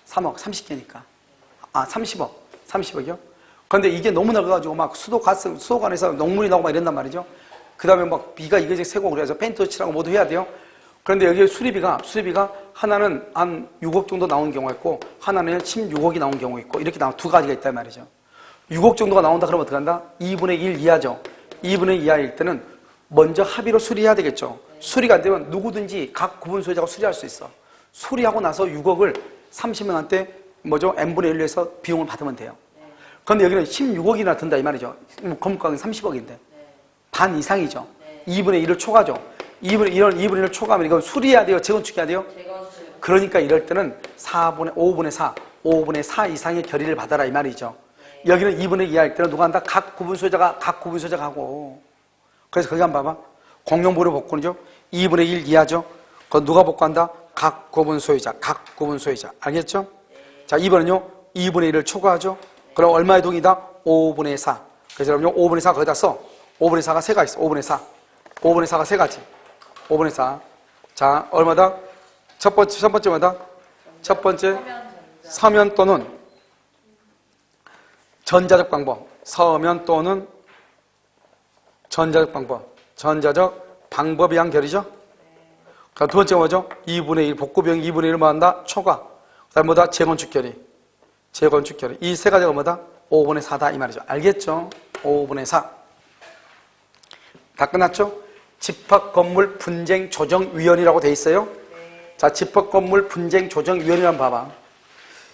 3억, 30개니까. 30억이요? 그런데 이게 너무 넓어가지고 막 수도관에서 녹물이 나오고 막 이런단 말이죠. 그 다음에 막 비가 이거저거 새고 그래서 페인트 칠하고 모두 해야 돼요. 그런데 여기 수리비가 하나는 한 6억 정도 나오는 경우가 있고 하나는 16억이 나오는 경우가 있고 이렇게 두 가지가 있단 말이죠. 6억 정도가 나온다 그러면 어떻게 한다? 2분의 1 이하죠. 2분의 1 이하일 때는 먼저 합의로 수리해야 되겠죠. 수리가 안 되면 누구든지 각 구분 소유자가 수리할 수 있어. 수리하고 나서 6억을 30명한테 n분의 1로 해서 비용을 받으면 돼요. 그런데 여기는 16억이나 든다 이 말이죠. 건물가격이 30억인데 반 이상이죠. 2분의 1을 초과죠. 2분의 1을 초과하면 이건 수리해야 돼요? 재건축해야 돼요? 그러니까 이럴 때는 5분의 4 이상의 결의를 받아라 이 말이죠. 여기는 2분의 2 할 때는 누가 한다? 각 구분 소유자가 하고. 그래서 거기 한번 봐봐. 공용부를 복구는요. 2분의 1 이하죠. 그건 누가 복구한다? 각 구분 소유자. 알겠죠? 자, 2번은요. 2분의 1을 초과하죠. 그럼 얼마의 동이다? 5분의 4. 그래서 여러분요. 5분의 4 거기다 써. 5분의 4가 3가 있어. 5분의 4. 5분의 4가 3가지. 5분의 4. 자, 얼마다? 첫 번째 뭐다? 첫 번째 서면 또는 전자적 방법. 서면 또는 전자적 방법에 의한 결의죠. 그럼 두 번째가 뭐죠? 2분의 1, 복구 비용 2분의 1을 뭐한다? 초과. 그 다음에 뭐다? 재건축 결의. 이 세 가지가 뭐다? 5분의 4다 이 말이죠. 알겠죠? 5분의 4. 다 끝났죠? 집합건물 분쟁조정위원회라고 돼 있어요. 자, 집합건물 분쟁조정위원회를 한번 봐봐.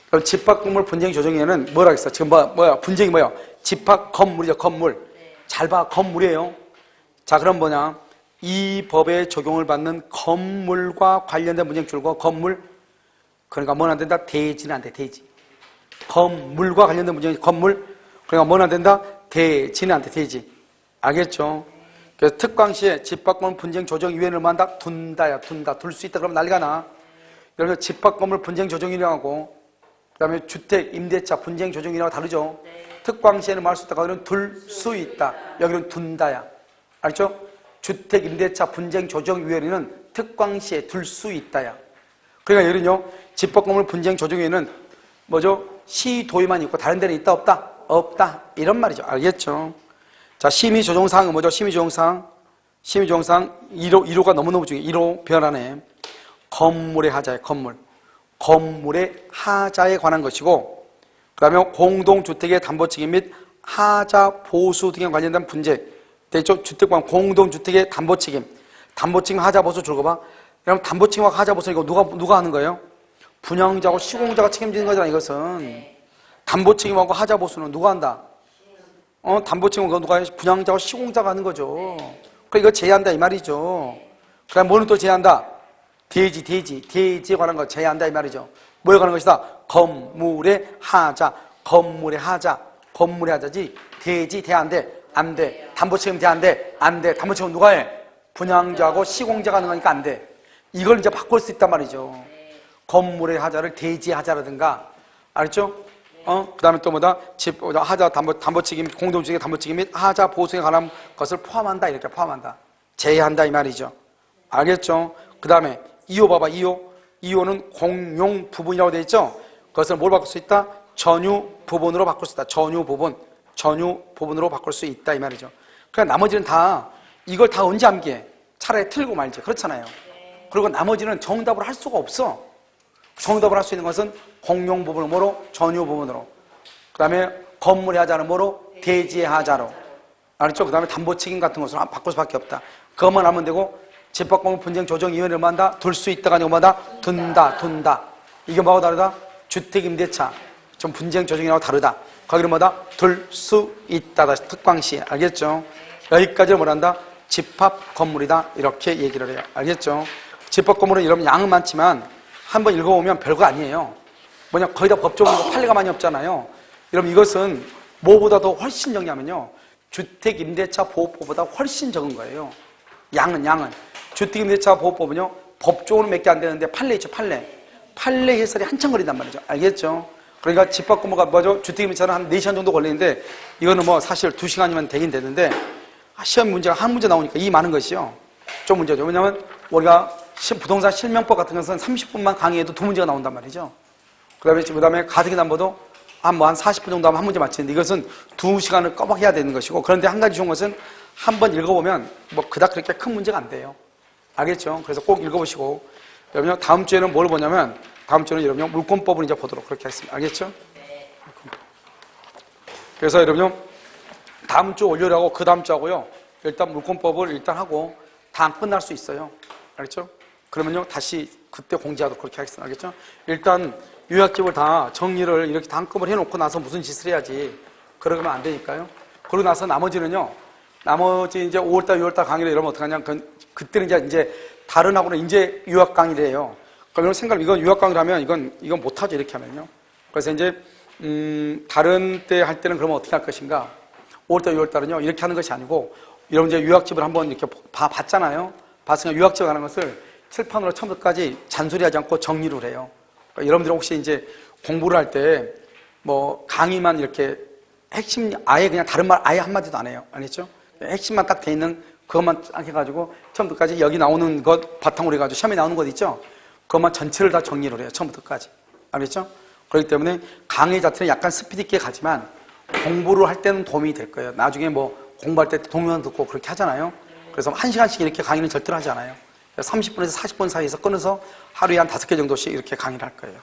그럼 집합건물 분쟁조정위원회는 뭐라 했어? 지금 분쟁이 뭐야? 집합건물이죠, 건물. 잘 봐, 건물이에요. 자, 그럼 뭐냐? 이 법에 적용을 받는 건물과 관련된 문제를 줄고 건물. 그러니까 뭐는 안 된다? 대지는 안 돼, 대지. 건물과 관련된 문제, 건물. 그러니까 뭐는 안 된다? 대지는 안 돼, 대지. 알겠죠? 그래서 특광시에 집합건물 분쟁조정위원회를 만다? 둔다. 둘 수 있다. 그러면 난리가 나. 여러분, 집합건물 분쟁조정위원회하고 그다음에 주택, 임대차, 분쟁 조정이라고 다르죠. 특광시에는 뭐 할 수 있다. 거기는 둘 수 있다. 여기는 둔다야. 알죠? 주택, 임대차, 분쟁 조정위원회는 특광시에 둘 수 있다야. 그러니까 예를은요, 집법건물 분쟁 조정위원회는 뭐죠? 시도의만 있고 다른 데는 있다 없다? 없다. 이런 말이죠. 알겠죠? 자, 심의조정사항은 뭐죠? 심의조정사항 1호가 너무너무 중요해. 1호 변환에 건물의 하자에 건물의 하자에 관한 것이고, 그 다음에 공동주택의 담보책임 및 하자 보수 등에 관련된 문제. 됐죠? 주택관 공동주택의 담보책임 하자 보수 줄거봐. 그럼 담보책임과 하자 보수 이거 누가 하는 거예요? 분양자하고 시공자가 책임지는 거잖아. 이것은 담보책임하고 하자 보수는 누가 한다? 담보책임은 누가 해? 분양자하고 시공자가 하는 거죠. 그러니까 이거 제외한다 이 말이죠. 그 다음 뭐는 또 제외한다? 대지에 관한 거 제외한다 이 말이죠. 뭐에 관한 것이다? 건물의 하자지. 대지 돼 안 돼? 안 돼. 담보책임 돼 안 돼? 안 돼. 담보책임 누가 해? 분양자하고 시공자가 하는 거니까 안 돼. 이걸 이제 바꿀 수 있단 말이죠. 건물의 하자를 대지 하자라든가, 알죠? 그 다음에 또 뭐다? 하자 담보책임, 공동주택의 담보책임 및 하자 보수에 관한 것을 포함한다. 이렇게 포함한다. 제외한다 이 말이죠. 알겠죠? 그 다음에 2호 봐봐. 2호는 공용 부분이라고 되어 있죠? 그것을 뭘 바꿀 수 있다? 전유 부분으로 바꿀 수 있다. 전유 부분으로 바꿀 수 있다 이 말이죠. 그러니까 나머지는 다 이걸 다 언제 암기해? 차라리 틀고 말지. 그렇잖아요. 그리고 나머지는 정답을 할 수가 없어. 정답을 할 수 있는 것은 공용 부분으로 뭐로? 전유 부분으로. 그 다음에 건물의 하자는 뭐로? 대지의 하자로. 알았죠? 그 다음에 담보책임 같은 것으로 바꿀 수밖에 없다. 그것만 하면 되고, 집합공무 분쟁 조정위원회를 만다 둘 수 있다가 아니고 뭐다? 둔다. 이게 뭐하고 다르다? 주택 임대차 좀 분쟁 조정이라고 다르다. 거기는 뭐다? 둘 수 있다. 특광시. 알겠죠? 여기까지를 뭐란다? 집합 건물이다. 이렇게 얘기를 해요. 알겠죠? 집합 건물은 여러분 양은 많지만 한번 읽어보면 별거 아니에요. 뭐냐? 거의 다 법적으로 판례가 많이 없잖아요. 여러분 이것은 뭐보다 더 훨씬 정리하면요, 주택 임대차 보호법보다 훨씬 적은 거예요. 양은 주택 임대차 보호법은요 법적으로 몇 개 안 되는데 판례 있죠. 판례 해설이 한참 걸린단 말이죠. 알겠죠? 그러니까 집합 건물가 뭐죠? 주택 임대차는 한 4시간 정도 걸리는데 이거는 뭐 사실 2시간이면 되긴 되는데, 시험 문제가 한 문제 나오니까 이 많은 것이요 좀 문제죠. 왜냐하면 우리가 부동산 실명법 같은 것은 30분만 강의해도 2문제가 나온단 말이죠. 그 다음에 가등기담보도 한 40분 정도 하면 한 문제 맞히는데 이것은 2시간을 꼬박 해야 되는 것이고, 그런데 한 가지 좋은 것은 한번 읽어보면 뭐 그닥 그렇게 큰 문제가 안 돼요. 알겠죠? 그래서 꼭 읽어보시고, 여러분 다음 주에는 뭘 보냐면, 다음 주에는 여러분 물권법을 이제 보도록 그렇게 하겠습니다. 알겠죠? 그래서 여러분 다음 주 월요일하고 그 다음 주하고요, 일단 물권법을 일단 하고 다 안 끝날 수 있어요. 알겠죠? 그러면요 다시 그때 공지하도록 그렇게 하겠습니다. 알겠죠? 일단 요약집을 다 정리를 이렇게 다 한꺼번에 해놓고 나서 무슨 짓을 해야지. 그러면 안 되니까요. 그러고 나서 나머지는요, 나머지 이제 5월달, 6월달 강의를 이러면 어떡하냐. 그때는 이제 다른 학원은 이제 유학 강의를 해요. 그러면 생각을, 이건 유학 강의를 하면 이건 못하죠. 이렇게 하면요. 그래서 이제, 다른 때 할 때는 그러면 어떻게 할 것인가. 5월달, 6월달은요, 이렇게 하는 것이 아니고, 여러분 이제 유학집을 한번 이렇게 봤잖아요. 봤으니까 유학집에 가는 것을 칠판으로 처음부터까지 잔소리하지 않고 정리를 해요. 그러니까 여러분들 혹시 이제 공부를 할 때 뭐 강의만 이렇게 핵심 아예 그냥 다른 말 아예 한마디도 안 해요. 알겠죠? 핵심만 딱 돼 있는 그것만 딱 해가지고 처음부터까지 여기 나오는 것 바탕으로 해가지고 시험에 나오는 것 있죠? 그것만 전체를 다 정리를 해요. 처음부터까지. 알겠죠? 그렇기 때문에 강의 자체는 약간 스피드 있게 가지만 공부를 할 때는 도움이 될 거예요. 나중에 뭐 공부할 때 동영상 듣고 그렇게 하잖아요. 그래서 1시간씩 이렇게 강의는 절대로 하지 않아요. 30분에서 40분 사이에서 끊어서 하루에 한 5개 정도씩 이렇게 강의를 할 거예요.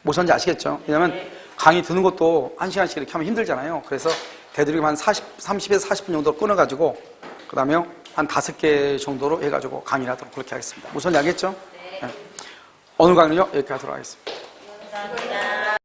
무슨지 아시겠죠? 왜냐면 강의 듣는 것도 1시간씩 이렇게 하면 힘들잖아요. 그래서 대드리고 한 30에서 40분 정도 끊어가지고 그 다음에 한 5개 정도로 해가지고 강의를 하도록 그렇게 하겠습니다. 무슨지 알겠죠? 네. 오늘 강의는요 여기까지 하도록 하겠습니다. 감사합니다.